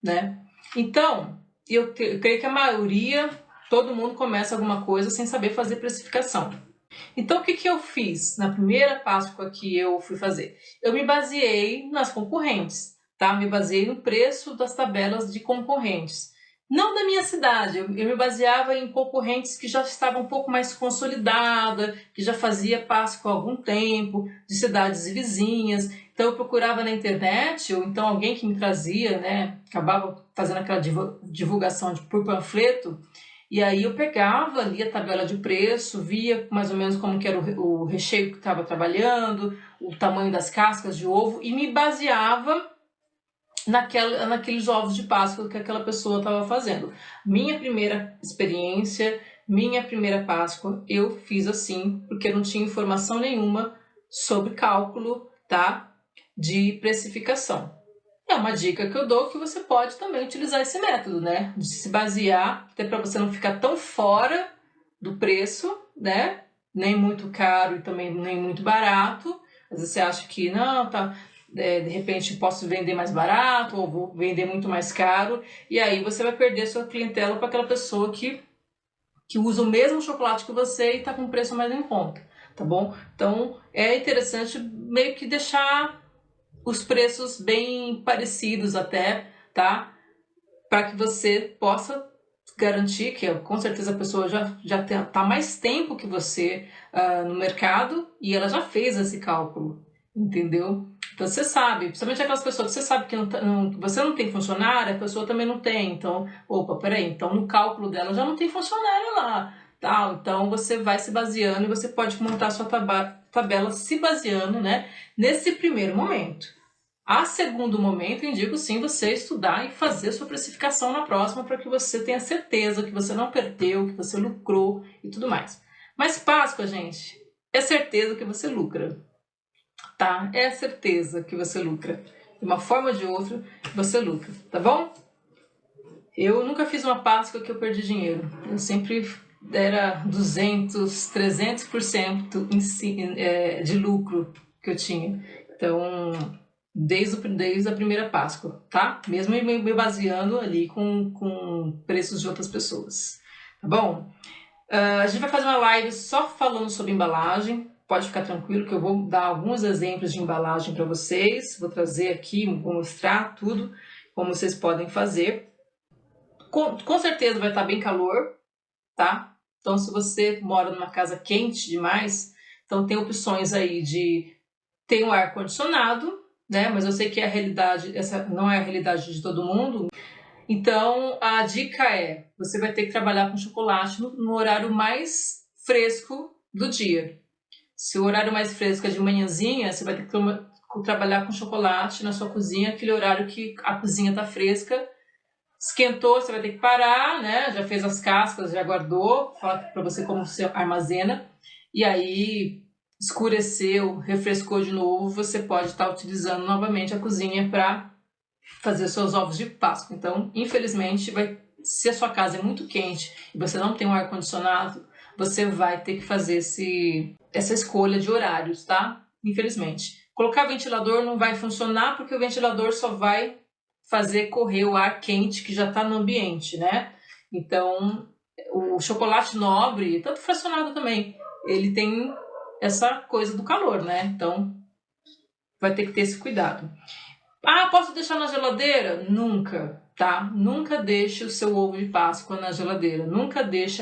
né? Então, eu creio que a maioria, todo mundo começa alguma coisa sem saber fazer precificação. Então, o que eu fiz na primeira Páscoa que eu fui fazer? Eu me baseei nas concorrentes, tá? Me baseei no preço das tabelas de concorrentes. Não da minha cidade, eu me baseava em concorrentes que já estavam um pouco mais consolidada, que já fazia Páscoa há algum tempo, de cidades vizinhas. Então, eu procurava na internet, ou então alguém que me trazia, né? Acabava fazendo aquela divulgação por panfleto. E aí eu pegava ali a tabela de preço, via mais ou menos como que era o recheio que estava trabalhando, o tamanho das cascas de ovo e me baseava naqueles ovos de Páscoa que aquela pessoa estava fazendo. Minha primeira experiência, minha primeira Páscoa, eu fiz assim, porque eu não tinha informação nenhuma sobre cálculo, tá? De precificação. É uma dica que eu dou que você pode também utilizar esse método, né? De se basear, até para você não ficar tão fora do preço, né? Nem muito caro e também nem muito barato. Às vezes você acha que não, tá, de repente posso vender mais barato ou vou vender muito mais caro. E aí você vai perder sua clientela para aquela pessoa que usa o mesmo chocolate que você e está com preço mais em conta, tá bom? Então é interessante meio que deixar os preços bem parecidos até, tá? Para que você possa garantir que com certeza a pessoa já tá mais tempo que você no mercado e ela já fez esse cálculo, entendeu? Então você sabe, principalmente aquelas pessoas que você sabe que você não tem funcionário, a pessoa também não tem, então, peraí, então no cálculo dela já não tem funcionário lá, tá? Então você vai se baseando e você pode montar a sua tabela se baseando, né, nesse primeiro momento. A segundo momento, eu indico sim você estudar e fazer sua precificação na próxima para que você tenha certeza que você não perdeu, que você lucrou e tudo mais. Mas Páscoa, gente, é certeza que você lucra, tá? É certeza que você lucra. De uma forma ou de outra, você lucra, tá bom? Eu nunca fiz uma Páscoa que eu perdi dinheiro. Eu sempre era 200, 300% de lucro que eu tinha. Então, desde a primeira Páscoa, tá? Mesmo me baseando ali com preços de outras pessoas, tá bom? A gente vai fazer uma live só falando sobre embalagem, pode ficar tranquilo que eu vou dar alguns exemplos de embalagem para vocês, vou trazer aqui, vou mostrar tudo, como vocês podem fazer. Com certeza vai estar bem calor, tá? Então se você mora numa casa quente demais, então tem opções aí de ter um ar-condicionado, né? Mas eu sei que a realidade, essa não é a realidade de todo mundo. Então, a dica é, você vai ter que trabalhar com chocolate no horário mais fresco do dia. Se o horário mais fresco é de manhãzinha, você vai ter que trabalhar com chocolate na sua cozinha, aquele horário que a cozinha está fresca. Esquentou, você vai ter que parar, né? Já fez as cascas, já guardou, fala para você como você armazena. E aí escureceu, refrescou de novo, você pode estar utilizando novamente a cozinha para fazer seus ovos de Páscoa. Então, infelizmente, se a sua casa é muito quente e você não tem um ar-condicionado, você vai ter que fazer essa escolha de horários, tá? Infelizmente. Colocar ventilador não vai funcionar porque o ventilador só vai fazer correr o ar quente que já está no ambiente, né? Então, o chocolate nobre, tanto fracionado também, ele tem essa coisa do calor, né? Então, vai ter que ter esse cuidado. Posso deixar na geladeira? Nunca, tá? Nunca deixe o seu ovo de Páscoa na geladeira. Nunca deixe.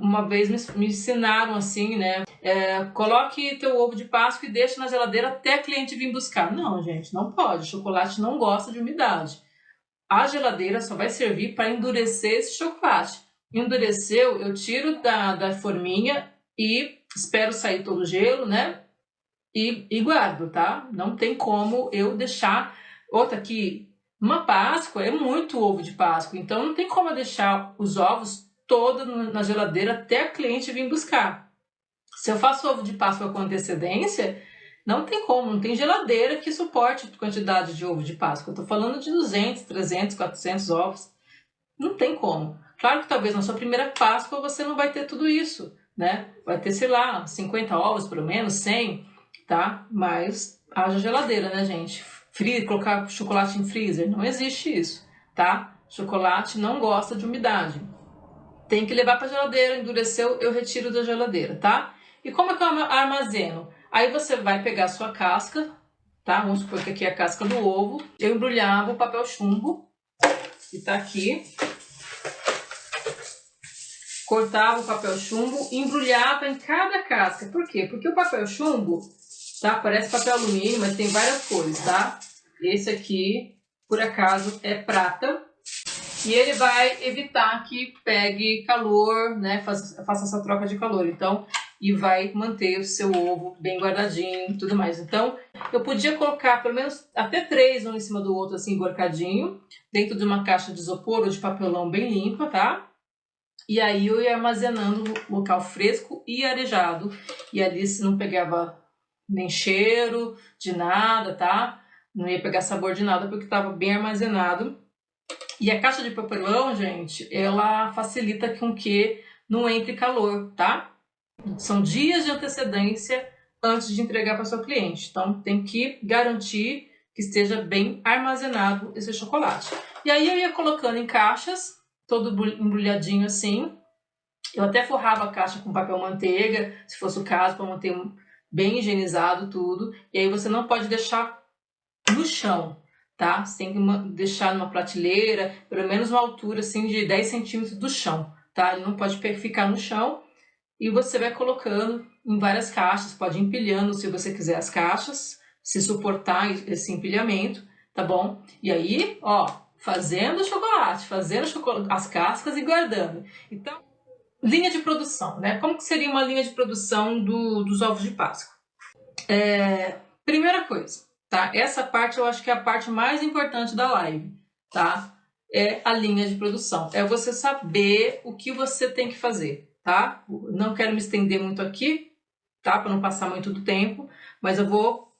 Uma vez me ensinaram assim, né? Coloque teu ovo de Páscoa e deixe na geladeira até a cliente vir buscar. Não, gente, não pode. Chocolate não gosta de umidade. A geladeira só vai servir para endurecer esse chocolate. Endureceu, eu tiro da forminha e espero sair todo o gelo, né? e guardo, tá? Não tem como eu deixar. Outra aqui, uma Páscoa é muito ovo de Páscoa, então não tem como eu deixar os ovos todos na geladeira até o cliente vir buscar. Se eu faço ovo de Páscoa com antecedência, não tem como, não tem geladeira que suporte a quantidade de ovo de Páscoa. Eu tô falando de 200, 300, 400 ovos. Não tem como. Claro que talvez na sua primeira Páscoa você não vai ter tudo isso, né? Vai ter, sei lá, 50 ovos pelo menos, 100, tá? Mas haja geladeira, né, gente? Colocar chocolate em freezer, não existe isso, tá? Chocolate não gosta de umidade. Tem que levar para geladeira, endureceu, eu retiro da geladeira, tá? E como é que eu armazeno? Aí você vai pegar a sua casca, tá? Vamos supor que aqui é a casca do ovo. Eu embrulhava o papel chumbo, que tá aqui. Cortava o papel chumbo e embrulhava em cada casca. Por quê? Porque o papel chumbo, tá? Parece papel alumínio, mas tem várias cores, tá? Esse aqui, por acaso, é prata. E ele vai evitar que pegue calor, né? Faça essa troca de calor. Então, e vai manter o seu ovo bem guardadinho e tudo mais. Então, eu podia colocar pelo menos até 3 um em cima do outro, assim, emborcadinho, dentro de uma caixa de isopor ou de papelão bem limpa, tá? E aí eu ia armazenando no local fresco e arejado. E ali se não pegava nem cheiro de nada, tá? Não ia pegar sabor de nada porque estava bem armazenado. E a caixa de papelão, gente, ela facilita com que não entre calor, tá? São dias de antecedência antes de entregar para o seu cliente. Então tem que garantir que esteja bem armazenado esse chocolate. E aí eu ia colocando em caixas, todo embrulhadinho assim. Eu até forrava a caixa com papel manteiga, se fosse o caso, para manter bem higienizado tudo. E aí você não pode deixar no chão, tá? Você tem que deixar numa prateleira, pelo menos uma altura assim de 10 centímetros do chão, tá? Ele não pode ficar no chão. E você vai colocando em várias caixas, pode ir empilhando se você quiser as caixas, se suportar esse empilhamento, tá bom? E aí, ó, fazendo chocolate, as cascas e guardando. Então, linha de produção, né? Como que seria uma linha de produção dos ovos de Páscoa? Primeira coisa, tá? Essa parte eu acho que é a parte mais importante da live, tá? É a linha de produção. É você saber o que você tem que fazer, tá? Não quero me estender muito aqui, tá? Para não passar muito do tempo, mas eu vou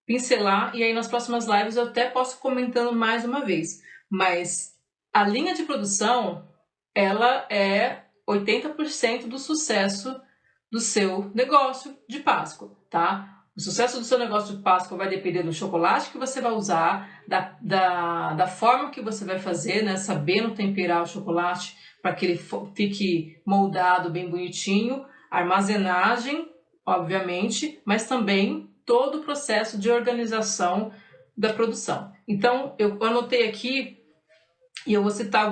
pincelar e aí nas próximas lives eu até posso comentando mais uma vez. Mas a linha de produção, ela é 80% do sucesso do seu negócio de Páscoa, tá? O sucesso do seu negócio de Páscoa vai depender do chocolate que você vai usar, da forma que você vai fazer, né? Sabendo temperar o chocolate para que ele fique moldado bem bonitinho, armazenagem, obviamente, mas também todo o processo de organização da produção. Então, eu anotei aqui e eu vou citar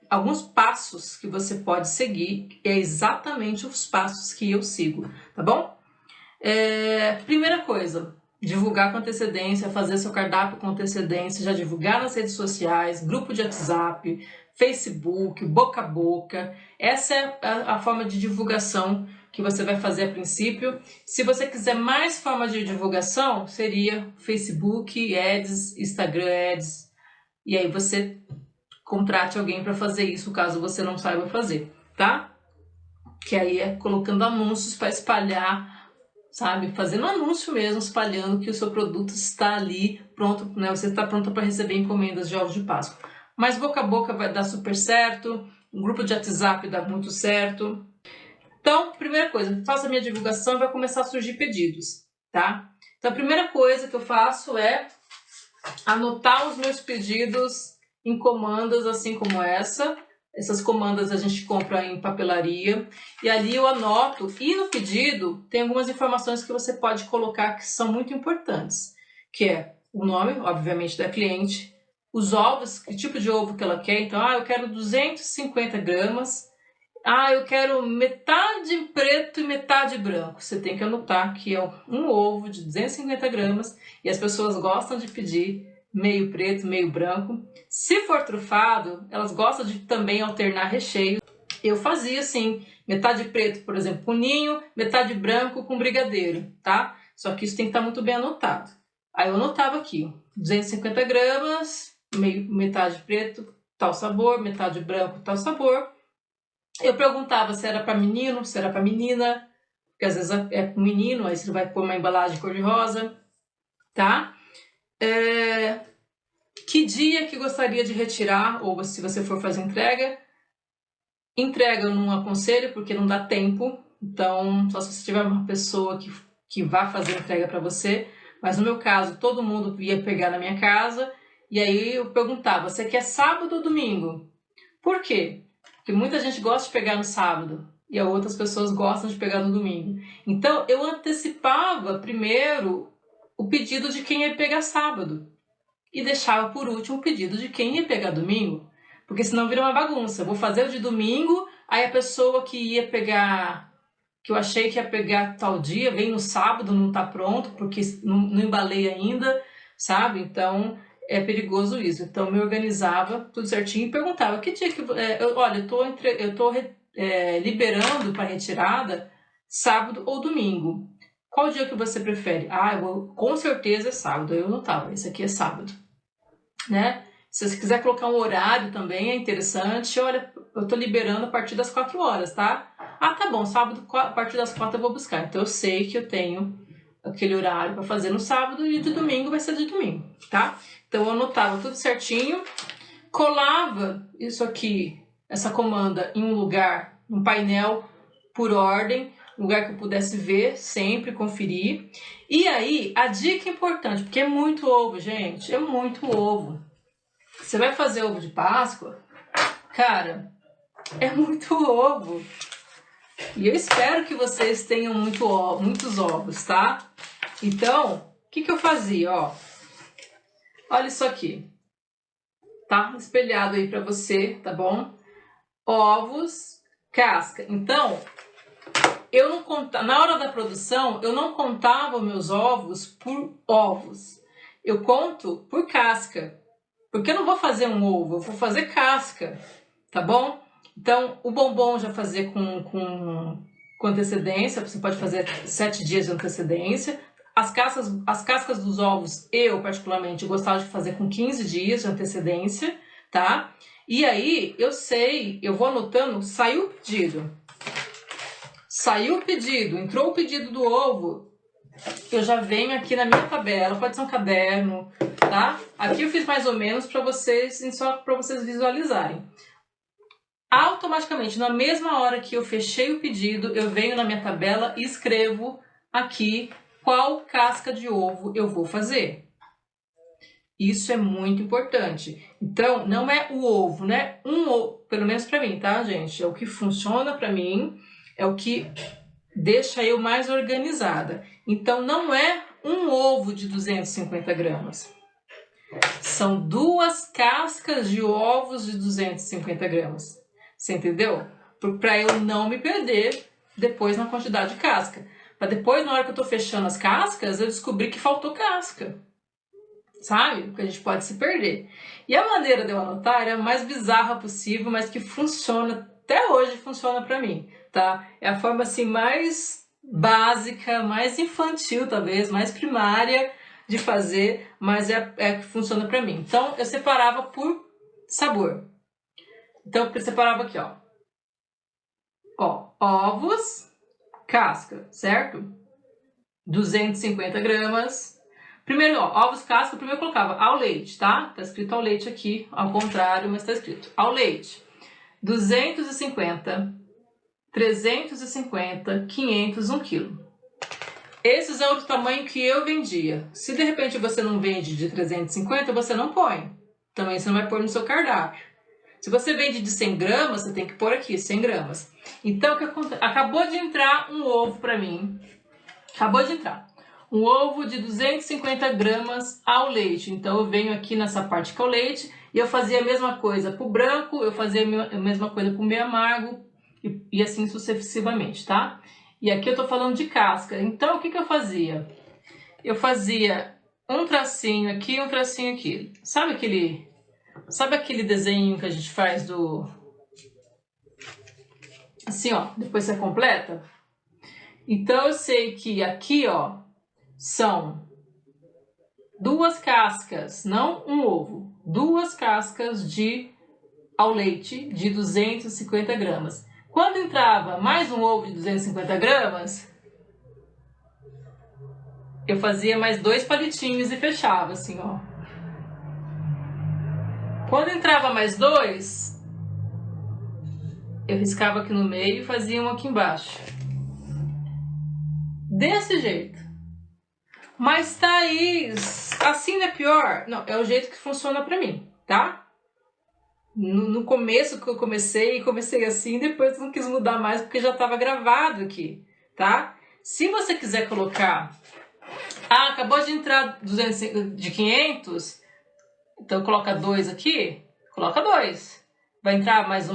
alguns passos que você pode seguir, é exatamente os passos que eu sigo, tá bom? Primeira coisa, divulgar com antecedência, fazer seu cardápio com antecedência, já divulgar nas redes sociais, grupo de WhatsApp, Facebook, boca a boca. Essa é a forma de divulgação que você vai fazer a princípio. Se você quiser mais forma de divulgação, seria Facebook, Ads, Instagram Ads, e aí você contrate alguém para fazer isso, caso você não saiba fazer, tá? Que aí é colocando anúncios para espalhar, sabe? Fazendo anúncio mesmo, espalhando que o seu produto está ali pronto, né? Você está pronta para receber encomendas de ovos de Páscoa. Mas boca a boca vai dar super certo, um grupo de WhatsApp dá muito certo. Então, primeira coisa, faço a minha divulgação e vai começar a surgir pedidos, tá? Então, a primeira coisa que eu faço é anotar os meus pedidos em comandas assim como essa. Essas comandas a gente compra em papelaria e ali eu anoto, e no pedido tem algumas informações que você pode colocar que são muito importantes, que é o nome, obviamente, da cliente, os ovos, que tipo de ovo que ela quer. Então, eu quero 250 gramas, eu quero metade preto e metade branco. Você tem que anotar que é um ovo de 250 gramas e as pessoas gostam de pedir meio preto, meio branco. Se for trufado, elas gostam de também alternar recheio. Eu fazia assim, metade preto, por exemplo, com ninho, metade branco com brigadeiro, tá? Só que isso tem que estar muito bem anotado. Aí eu anotava aqui, 250 gramas, metade preto, tal sabor, metade branco, tal sabor. Eu perguntava se era para menino, se era para menina, porque às vezes é para menino, aí você vai pôr uma embalagem cor-de-rosa, tá? Que dia que gostaria de retirar, ou se você for fazer entrega. Entrega eu não aconselho, porque não dá tempo, então só se você tiver uma pessoa que vá fazer a entrega para você. Mas no meu caso, todo mundo ia pegar na minha casa, e aí eu perguntava, você quer sábado ou domingo? Por quê? Porque muita gente gosta de pegar no sábado, e outras pessoas gostam de pegar no domingo. Então eu antecipava primeiro o pedido de quem ia pegar sábado, e deixava por último o pedido de quem ia pegar domingo, porque senão vira uma bagunça. Eu vou fazer o de domingo, aí a pessoa que ia pegar, que eu achei que ia pegar tal dia, vem no sábado, não tá pronto, porque não embalei ainda, sabe? Então é perigoso isso. Então eu me organizava tudo certinho e perguntava, que dia que... olha, eu tô liberando para retirada sábado ou domingo. Qual dia que você prefere? Com certeza é sábado. Eu notava, esse aqui é sábado, né? Se você quiser colocar um horário também é interessante. Olha, eu tô liberando a partir das 4 horas, tá? Tá bom, sábado a partir das 4 eu vou buscar. Então eu sei que eu tenho aquele horário para fazer no sábado e de domingo vai ser de domingo, tá? Então eu anotava tudo certinho, colava isso aqui, essa comanda em um lugar, um painel por ordem, um lugar que eu pudesse ver, sempre conferir. E aí, a dica importante, porque é muito ovo, gente, é muito ovo. Você vai fazer ovo de Páscoa, cara, é muito ovo. E eu espero que vocês tenham muitos ovos, tá? Então, o que eu fazia, ó? Olha isso aqui. Tá espelhado aí pra você, tá bom? Ovos, casca. Então, eu não contava, na hora da produção, eu não contava meus ovos por ovos. Eu conto por casca. Porque eu não vou fazer um ovo, eu vou fazer casca, tá bom? Então, o bombom já fazer com antecedência, você pode fazer 7 dias de antecedência. As cascas dos ovos, eu particularmente gostava de fazer com 15 dias de antecedência, tá? E aí, eu vou anotando, saiu o pedido. Saiu o pedido, entrou o pedido do ovo, eu já venho aqui na minha tabela, pode ser um caderno, tá? Aqui eu fiz mais ou menos para vocês, só para vocês visualizarem. Automaticamente, na mesma hora que eu fechei o pedido, eu venho na minha tabela e escrevo aqui qual casca de ovo eu vou fazer. Isso é muito importante. Então, não é o ovo, né? Um ovo, pelo menos para mim, tá, gente? É o que funciona para mim, é o que deixa eu mais organizada. Então, não é um ovo de 250 gramas. São 2 cascas de ovos de 250 gramas. Você entendeu? Para eu não me perder depois na quantidade de casca. Para depois, na hora que eu estou fechando as cascas, eu descobri que faltou casca. Sabe? Porque a gente pode se perder. E a maneira de eu anotar é a mais bizarra possível, mas que funciona, até hoje funciona para mim, tá? É a forma assim mais básica, mais infantil talvez, mais primária de fazer, mas é que funciona para mim. Então eu separava por sabor. Então eu separava aqui, ó. Ovos, casca, certo? 250 gramas. Primeiro, ovos, casca, primeiro eu colocava ao leite, tá? Tá escrito ao leite aqui, ao contrário, mas tá escrito ao leite. 250, 350, 500, 1 quilo. Esses é o tamanho que eu vendia. Se de repente você não vende de 350, você não põe. Também você não vai pôr no seu cardápio. Se você vende de 100 gramas, você tem que pôr aqui, 100 gramas. Então, o que acontece? Acabou de entrar um ovo para mim. Acabou de entrar. Um ovo de 250 gramas ao leite. Então, eu venho aqui nessa parte que é o leite e eu fazia a mesma coisa para o branco, eu fazia a mesma coisa para o meio amargo e assim sucessivamente, tá? E aqui eu tô falando de casca. Então, o que eu fazia? Eu fazia um tracinho aqui e um tracinho aqui. Sabe aquele desenho que a gente faz do... Assim, ó, depois você completa? Então, eu sei que aqui, ó, são 2 cascas, não um ovo, 2 cascas ao leite de 250 gramas. Quando entrava mais um ovo de 250 gramas, eu fazia mais 2 palitinhos e fechava assim, ó. Quando entrava mais 2, eu riscava aqui no meio e fazia um aqui embaixo. Desse jeito. Mas Thaís, assim não é pior? Não, é o jeito que funciona pra mim, tá? No começo que eu comecei assim, depois eu não quis mudar mais porque já estava gravado aqui, tá? Se você quiser colocar... Ah, acabou de entrar 500, então coloca 2 aqui, coloca 2. Vai entrar mais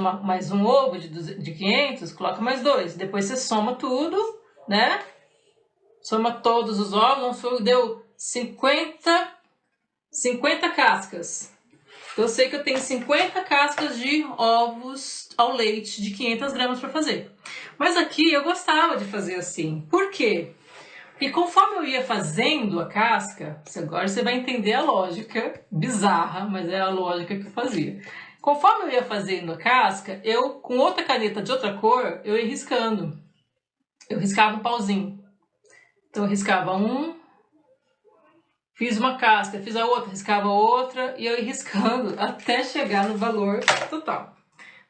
um ovo de 500, coloca mais 2. Depois você soma tudo, né? Soma todos os ovos, deu 50 cascas. Eu sei que eu tenho 50 cascas de ovos ao leite de 500 gramas para fazer. Mas aqui eu gostava de fazer assim. Por quê? Porque conforme eu ia fazendo a casca, agora você vai entender a lógica bizarra, mas é a lógica que eu fazia. Conforme eu ia fazendo a casca, eu, com outra caneta de outra cor, eu ia riscando. Eu riscava um pauzinho. Então eu riscava um, fiz uma casca, fiz a outra, riscava outra e eu ia riscando até chegar no valor total,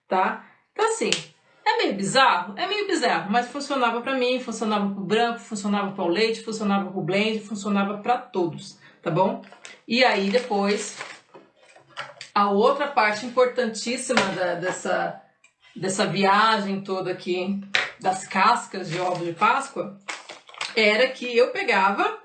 tá? Então assim, é meio bizarro, mas funcionava pra mim, funcionava pro branco, funcionava pro leite, funcionava pro blend, funcionava pra todos, tá bom? E aí depois, a outra parte importantíssima dessa viagem toda aqui, das cascas de ovo de Páscoa, era que eu pegava,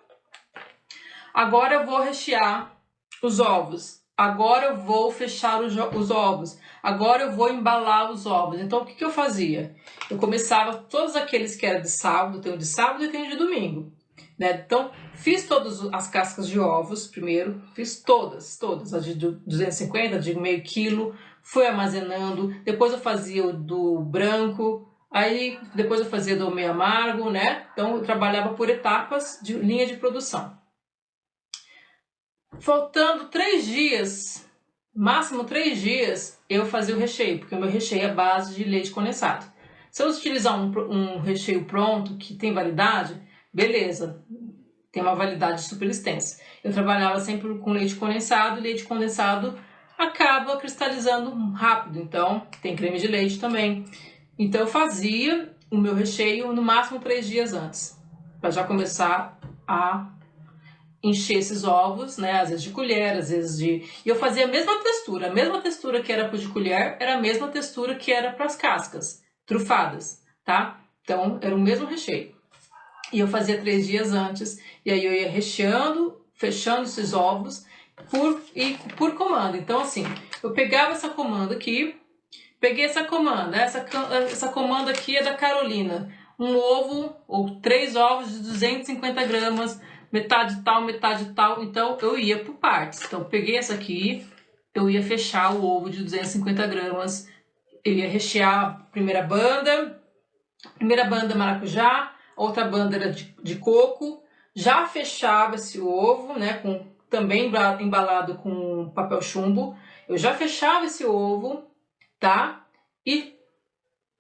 agora eu vou rechear os ovos, agora eu vou fechar os ovos, agora eu vou embalar os ovos. Então o que eu fazia? Eu começava todos aqueles que eram de sábado, tenho de sábado e tenho de domingo, né? Então fiz todas as cascas de ovos primeiro, fiz todas, as de 250, de meio quilo, fui armazenando, depois eu fazia o do branco, aí depois eu fazia do meio amargo, né? Então eu trabalhava por etapas de linha de produção. Faltando 3 dias, máximo 3 dias, eu fazia o recheio, porque o meu recheio é a base de leite condensado. Se eu utilizar um recheio pronto, que tem validade, beleza, tem uma validade super extensa. Eu trabalhava sempre com leite condensado, e leite condensado acaba cristalizando rápido, então tem creme de leite também. Então eu fazia o meu recheio no máximo 3 dias antes, para já começar a encher esses ovos, né? Às vezes de colher, às vezes de... E eu fazia a mesma textura que era para de colher, era a mesma textura que era para as cascas, trufadas, tá? Então, era o mesmo recheio. E eu fazia 3 dias antes, e aí eu ia recheando, fechando esses ovos por comanda. Então, assim, eu pegava essa comanda aqui, peguei essa comanda, essa comanda aqui é da Carolina. Um ovo, ou 3 ovos de 250 gramas, metade tal, então eu ia por partes. Então, peguei essa aqui, eu ia fechar o ovo de 250 gramas, eu ia rechear a primeira banda maracujá, outra banda era de coco, já fechava esse ovo, né, também embalado com papel chumbo, eu já fechava esse ovo, tá? E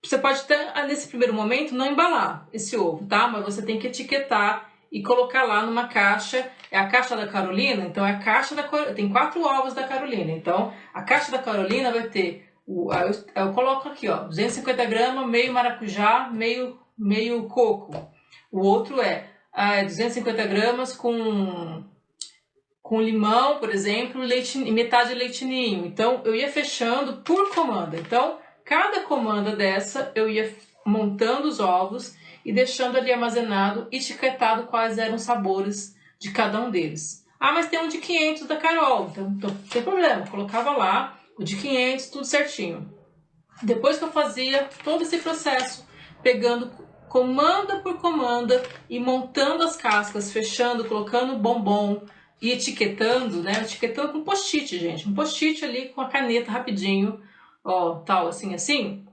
você pode até, nesse primeiro momento, não embalar esse ovo, tá? Mas você tem que etiquetar e colocar lá numa caixa. É a caixa da Carolina, então é a caixa tem 4 ovos da Carolina. Então, a caixa da Carolina vai ter, eu coloco aqui, ó, 250 gramas, meio maracujá, meio coco. O outro é 250 gramas com limão, por exemplo, metade leite ninho. Então, eu ia fechando por comanda. Então, cada comanda dessa, eu ia montando os ovos e deixando ali armazenado, etiquetado quais eram os sabores de cada um deles. Ah, mas tem um de 500 da Carol, então não tem problema, colocava lá o de 500, tudo certinho. Depois que eu fazia todo esse processo, pegando comanda por comanda e montando as cascas, fechando, colocando bombom e etiquetando, né? Etiquetando com post-it, gente. Um post-it ali com a caneta rapidinho, ó, tal, assim.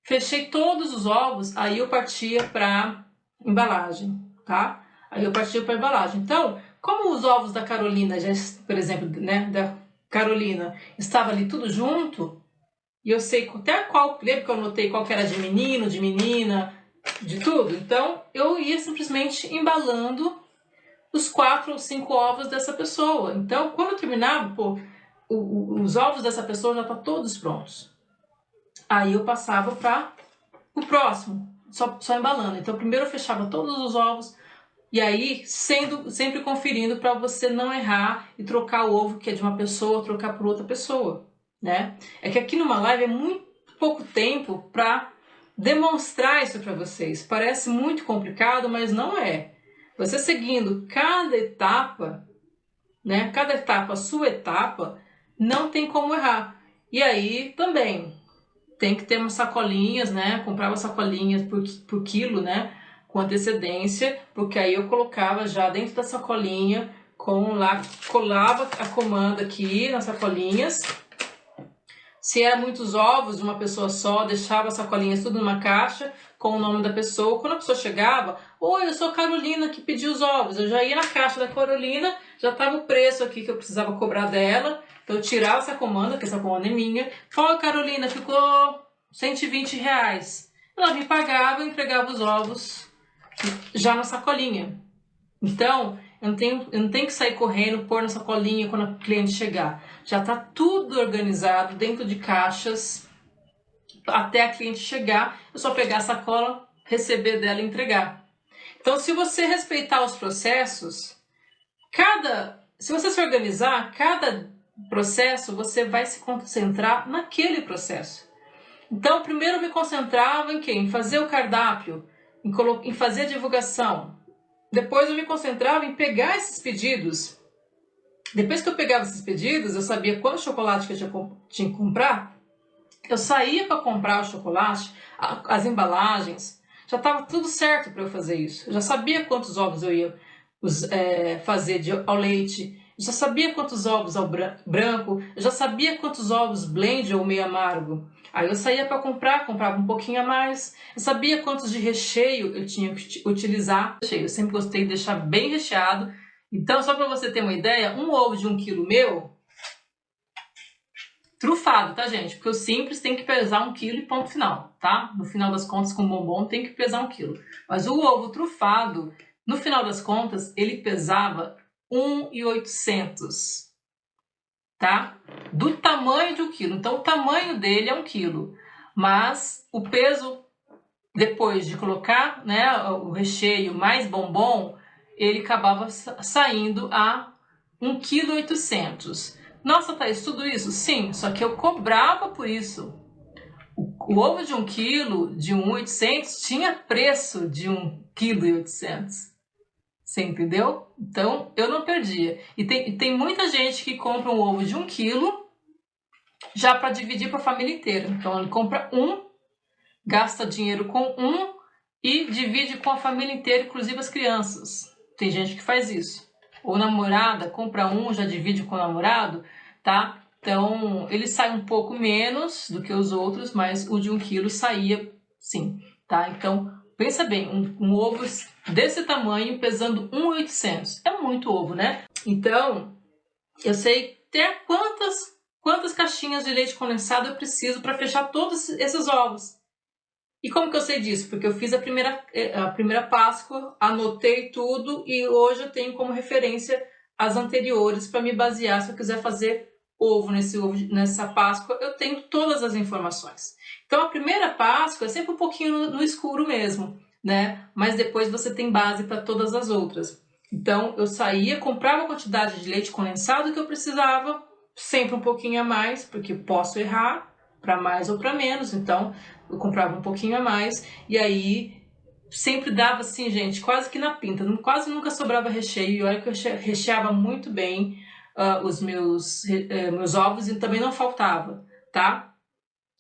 Fechei todos os ovos, aí eu partia para embalagem, tá? Aí eu parti para a embalagem. Então, como os ovos da Carolina, já, por exemplo, né, da Carolina, estava ali tudo junto, e eu sei até qual, lembra que eu anotei qual que era de menino, de menina, de tudo? Então, eu ia simplesmente embalando os 4 ou 5 ovos dessa pessoa. Então, quando eu terminava, pô, os ovos dessa pessoa já estão todos prontos. Aí eu passava para o próximo, só embalando. Então, primeiro eu fechava todos os ovos, e aí sempre conferindo para você não errar e trocar o ovo que é de uma pessoa, trocar por outra pessoa, né? É que aqui numa live é muito pouco tempo para demonstrar isso para vocês. Parece muito complicado, mas não é. Você seguindo cada etapa, né? Cada etapa, a sua etapa, não tem como errar. E aí também tem que ter umas sacolinhas, né? Comprava sacolinhas por quilo, né? Com antecedência, porque aí eu colocava já dentro da sacolinha, colava a comanda aqui nas sacolinhas. Se era muitos ovos de uma pessoa só, deixava as sacolinhas tudo numa caixa com o nome da pessoa. Quando a pessoa chegava, oi, eu sou a Carolina que pediu os ovos. Eu já ia na caixa da Carolina, já estava o preço aqui que eu precisava cobrar dela. Então eu tirava essa comanda, que essa comanda é minha. Oi, Carolina, ficou R$120. Ela me pagava e entregava os ovos já na sacolinha. Então, eu não tenho que sair correndo, pôr na sacolinha quando o cliente chegar. Já está tudo organizado dentro de caixas até a cliente chegar. Eu só pegar a sacola, receber dela e entregar. Então, se você respeitar os processos, se você se organizar, cada processo você vai se concentrar naquele processo. Então, primeiro eu me concentrava em quê? Em fazer o cardápio, em fazer a divulgação. Depois eu me concentrava em pegar esses pedidos. Depois que eu pegava esses pedidos, eu sabia quanto chocolate que eu tinha que comprar. Eu saía para comprar o chocolate, as embalagens. Já estava tudo certo para eu fazer isso. Eu já sabia quantos ovos eu ia fazer ao leite. Eu já sabia quantos ovos ao branco. Eu já sabia quantos ovos blend ou meio amargo. Aí eu saía para comprava um pouquinho a mais. Eu sabia quantos de recheio eu tinha que utilizar. Eu sempre gostei de deixar bem recheado. Então, só para você ter uma ideia, um ovo de 1 quilo meu, trufado, tá, gente? Porque o simples tem que pesar 1 quilo e ponto final, tá? No final das contas, com bombom, tem que pesar 1 quilo. Mas o ovo trufado, no final das contas, ele pesava 1.800, tá? Do tamanho de 1 quilo. Então, o tamanho dele é 1 quilo. Mas o peso, depois de colocar, né, o recheio mais bombom, ele acabava saindo a 1.800 kg. Nossa, Thaís, tudo isso? Sim, só que eu cobrava por isso. O ovo de 1 quilo, de 1.800, tinha preço de 1.800 kg. Você entendeu? Então, eu não perdia. E tem muita gente que compra um ovo de 1 quilo já para dividir para a família inteira. Então, ele compra gasta dinheiro com e divide com a família inteira, inclusive as crianças. Tem gente que faz isso. Ou namorada, compra já divide com o namorado, tá? Então, ele sai um pouco menos do que os outros, mas o de 1 quilo saía sim, tá? Então, pensa bem, um ovo desse tamanho pesando 1.800. É muito ovo, né? Então, eu sei até quantas caixinhas de leite condensado eu preciso para fechar todos esses ovos. E como que eu sei disso? Porque eu fiz a primeira Páscoa, anotei tudo e hoje eu tenho como referência as anteriores para me basear se eu quiser fazer ovo nessa Páscoa, eu tenho todas as informações. Então a primeira Páscoa é sempre um pouquinho no escuro mesmo, né? Mas depois você tem base para todas as outras. Então eu saía, comprava a quantidade de leite condensado que eu precisava, sempre um pouquinho a mais, porque posso errar para mais ou para menos, então eu comprava um pouquinho a mais e aí sempre dava assim, gente, quase que na pinta, quase nunca sobrava recheio. E olha que eu recheava muito bem os meus ovos e também não faltava, tá?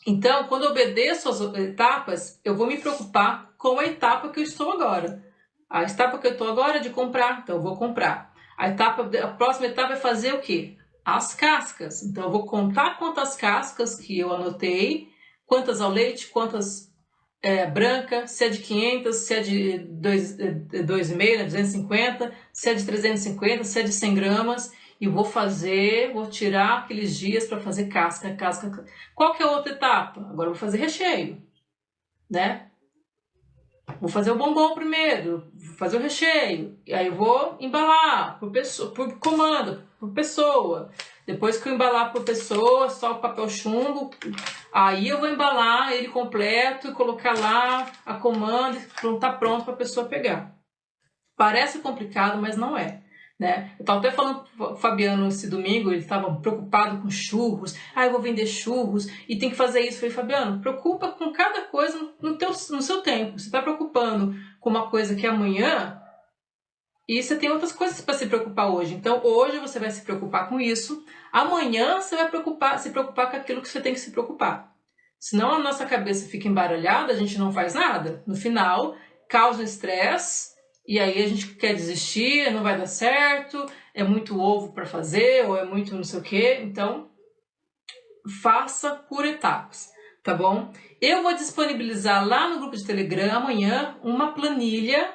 Então, quando eu obedeço as etapas, eu vou me preocupar com a etapa que eu estou agora. A etapa que eu estou agora é de comprar, então eu vou comprar. A próxima etapa é fazer o quê? As cascas. Então eu vou contar quantas cascas que eu anotei, quantas ao leite, quantas branca, se é de 500, se é de 2,5, né, 250, se é de 350, se é de 100 gramas. E vou tirar aqueles dias para fazer casca. Qual que é a outra etapa? Agora eu vou fazer recheio, né? Vou fazer o bombom primeiro, vou fazer o recheio, e aí eu vou embalar por comanda, por pessoa. Depois que eu embalar por pessoa, só o papel chumbo, aí eu vou embalar ele completo e colocar lá a comanda e tá pronto para a pessoa pegar. Parece complicado, mas não é. Né? Eu estava até falando com o Fabiano esse domingo, ele estava preocupado com churros. Eu vou vender churros e tem que fazer isso. Eu falei, Fabiano, preocupa com cada coisa no seu tempo. Você está preocupando com uma coisa que é amanhã e você tem outras coisas para se preocupar hoje. Então, hoje você vai se preocupar com isso. Amanhã você vai se preocupar com aquilo que você tem que se preocupar. Senão a nossa cabeça fica embaralhada, a gente não faz nada. No final, causa um estresse. E aí a gente quer desistir, não vai dar certo, é muito ovo para fazer, ou é muito não sei o quê. Então, faça por etapas, tá bom? Eu vou disponibilizar lá no grupo de Telegram amanhã uma planilha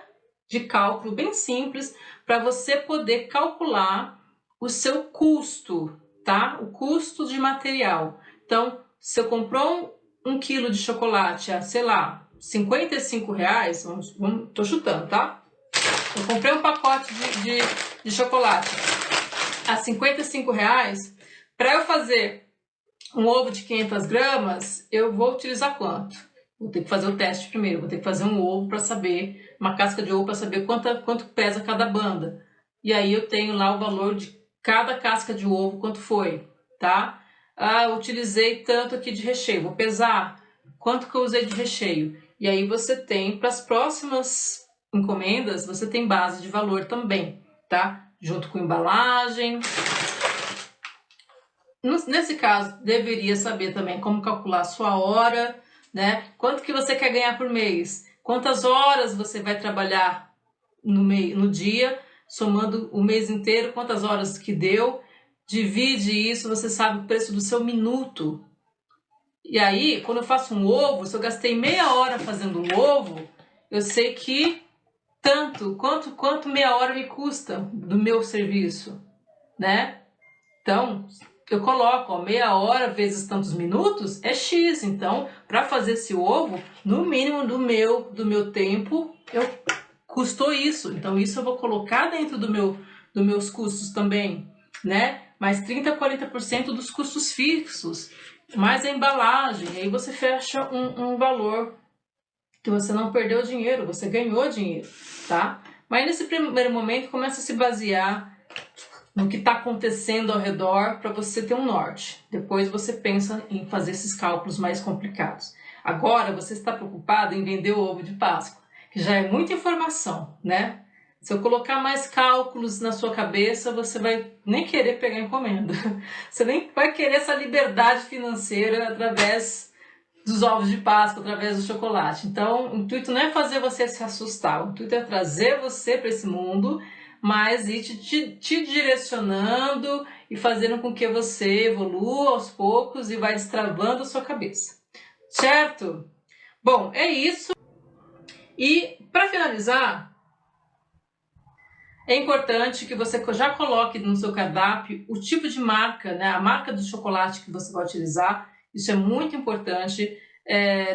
de cálculo bem simples para você poder calcular o seu custo, tá? O custo de material. Então, se eu comprou um quilo de chocolate a, sei lá, R$55, tô chutando, tá? Eu comprei um pacote de chocolate a R$55. Para eu fazer um ovo de 500 gramas, eu vou utilizar quanto? Vou ter que fazer o teste primeiro. Vou ter que fazer um ovo para saber, uma casca de ovo para saber quanto pesa cada banda. E aí eu tenho lá o valor de cada casca de ovo, quanto foi, tá? Eu utilizei tanto aqui de recheio. Vou pesar quanto que eu usei de recheio. E aí você tem, para as próximas encomendas, você tem base de valor também, tá? Junto com embalagem. Nesse caso, deveria saber também como calcular a sua hora, né? Quanto que você quer ganhar por mês? Quantas horas você vai trabalhar no dia, somando o mês inteiro, quantas horas que deu? Divide isso, você sabe o preço do seu minuto. E aí, quando eu faço um ovo, se eu gastei meia hora fazendo um ovo, eu sei que quanto meia hora me custa do meu serviço, né? Então, eu coloco, meia hora vezes tantos minutos é X. Então, para fazer esse ovo, no mínimo do meu tempo, custou isso. Então, isso eu vou colocar dentro dos meus custos também, né? Mais 30% a 40% dos custos fixos, mais a embalagem. Aí você fecha um valor que você não perdeu dinheiro, você ganhou dinheiro, tá? Mas nesse primeiro momento, começa a se basear no que está acontecendo ao redor para você ter um norte. Depois você pensa em fazer esses cálculos mais complicados. Agora você está preocupado em vender o ovo de Páscoa, que já é muita informação, né? Se eu colocar mais cálculos na sua cabeça, você vai nem querer pegar encomenda. Você nem vai querer essa liberdade financeira através dos ovos de Páscoa, através do chocolate. Então, o intuito não é fazer você se assustar, o intuito é trazer você para esse mundo, mas ir te direcionando e fazendo com que você evolua aos poucos e vai destravando a sua cabeça. Certo? Bom, é isso. E para finalizar, é importante que você já coloque no seu cardápio o tipo de marca, né? A marca do chocolate que você vai utilizar. Isso é muito importante.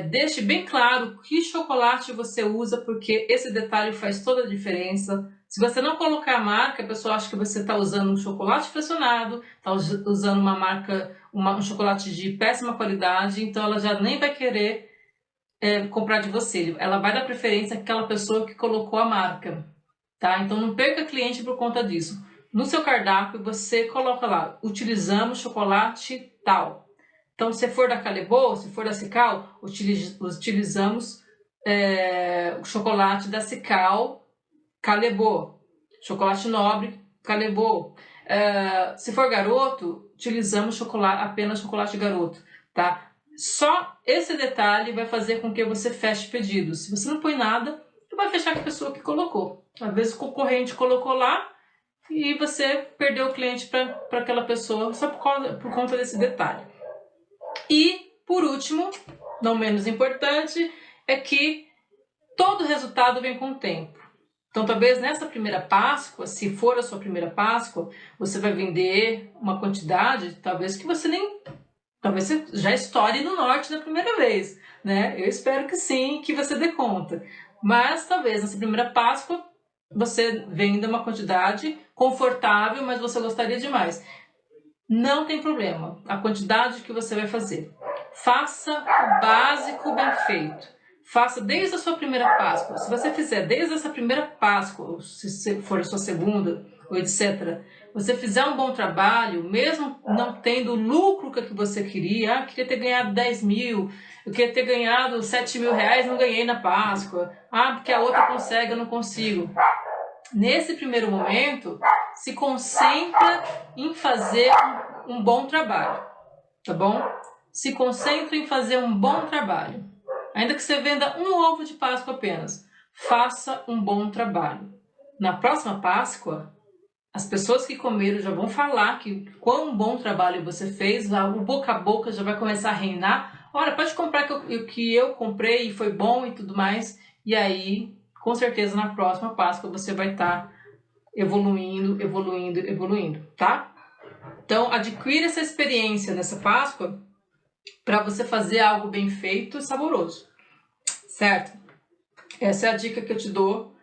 Deixe bem claro que chocolate você usa, porque esse detalhe faz toda a diferença. Se você não colocar a marca, a pessoa acha que você está usando um chocolate fracionado, está usando uma marca, um chocolate de péssima qualidade, então ela já nem vai querer comprar de você. Ela vai dar preferência àquela pessoa que colocou a marca, tá? Então não perca cliente por conta disso. No seu cardápio você coloca lá, utilizamos chocolate tal. Então, se for da Callebaut, se for da Cical, utilizamos o chocolate da Cical Callebaut, chocolate nobre Callebaut. Se for garoto, utilizamos apenas chocolate garoto, tá? Só esse detalhe vai fazer com que você feche pedidos. Se você não põe nada, você vai fechar com a pessoa que colocou. Às vezes o concorrente colocou lá e você perdeu o cliente para aquela pessoa só por conta desse detalhe. E, por último, não menos importante, é que todo resultado vem com o tempo. Então, talvez nessa primeira Páscoa, se for a sua primeira Páscoa, você vai vender uma quantidade, talvez que você nem... Talvez você já estoure no norte na primeira vez, né? Eu espero que sim, que você dê conta. Mas talvez nessa primeira Páscoa você venda uma quantidade confortável, mas você gostaria de mais. Não tem problema, a quantidade que você vai fazer. Faça o básico bem feito. Faça desde a sua primeira Páscoa. Se você fizer desde essa primeira Páscoa, ou se for a sua segunda, ou etc., você fizer um bom trabalho, mesmo não tendo o lucro que você queria, eu queria ter ganhado 10 mil, eu queria ter ganhado 7 mil reais, não ganhei na Páscoa, porque a outra consegue, eu não consigo. Nesse primeiro momento, se concentra em fazer um bom trabalho, tá bom? Se concentra em fazer um bom trabalho. Ainda que você venda um ovo de Páscoa apenas, faça um bom trabalho. Na próxima Páscoa, as pessoas que comeram já vão falar que quão bom trabalho você fez, o boca a boca já vai começar a reinar. Olha, pode comprar que eu comprei e foi bom e tudo mais. E aí, com certeza, na próxima Páscoa você vai estar evoluindo, tá? Então, adquira essa experiência nessa Páscoa para você fazer algo bem feito e saboroso, certo? Essa é a dica que eu te dou,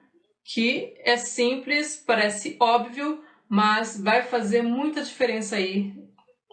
que é simples, parece óbvio, mas vai fazer muita diferença aí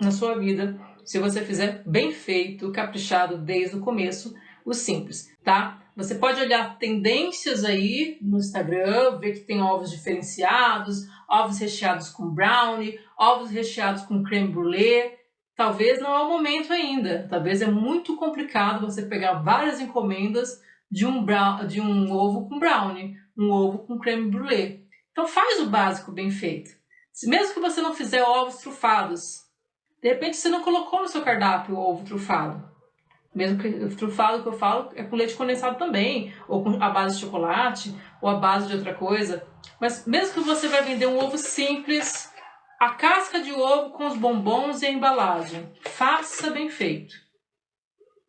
na sua vida se você fizer bem feito, caprichado desde o começo, o simples, tá? Você pode olhar tendências aí no Instagram, ver que tem ovos diferenciados, ovos recheados com brownie, ovos recheados com creme brulee. Talvez não é o momento ainda, talvez é muito complicado você pegar várias encomendas de um ovo com brownie, um ovo com creme brulee. Então faz o básico bem feito. Mesmo que você não fizer ovos trufados, de repente você não colocou no seu cardápio o ovo trufado. Mesmo que o trufado que eu falo é com leite condensado também, ou com a base de chocolate, ou a base de outra coisa. Mas mesmo que você vai vender um ovo simples, a casca de ovo com os bombons e a embalagem, faça bem feito.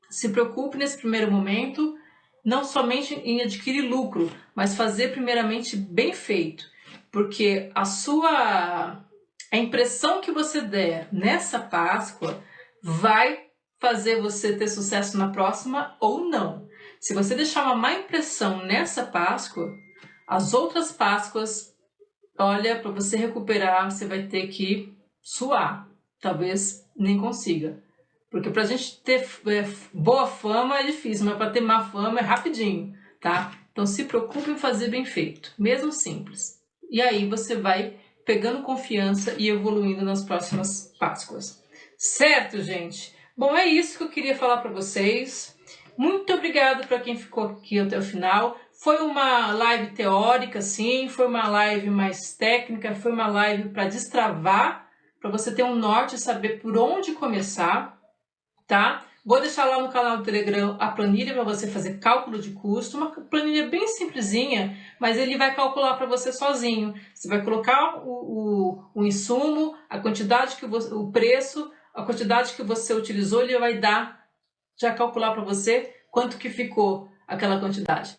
Se preocupe nesse primeiro momento, não somente em adquirir lucro, mas fazer primeiramente bem feito. Porque a impressão que você der nessa Páscoa vai fazer você ter sucesso na próxima ou não. Se você deixar uma má impressão nessa Páscoa, as outras Páscoas, olha, para você recuperar, você vai ter que suar. Talvez nem consiga. Porque pra gente ter boa fama é difícil, mas para ter má fama é rapidinho, tá? Então se preocupe em fazer bem feito, mesmo simples. E aí você vai pegando confiança e evoluindo nas próximas Páscoas. Certo, gente? Bom, é isso que eu queria falar para vocês. Muito obrigada para quem ficou aqui até o final. Foi uma live teórica, sim, foi uma live mais técnica, foi uma live para destravar, para você ter um norte e saber por onde começar, tá? Vou deixar lá no canal do Telegram a planilha para você fazer cálculo de custo, uma planilha bem simplesinha, mas ele vai calcular para você sozinho. Você vai colocar o insumo, a quantidade que você, o preço, a quantidade que você utilizou, ele vai dar, já calcular para você quanto que ficou aquela quantidade.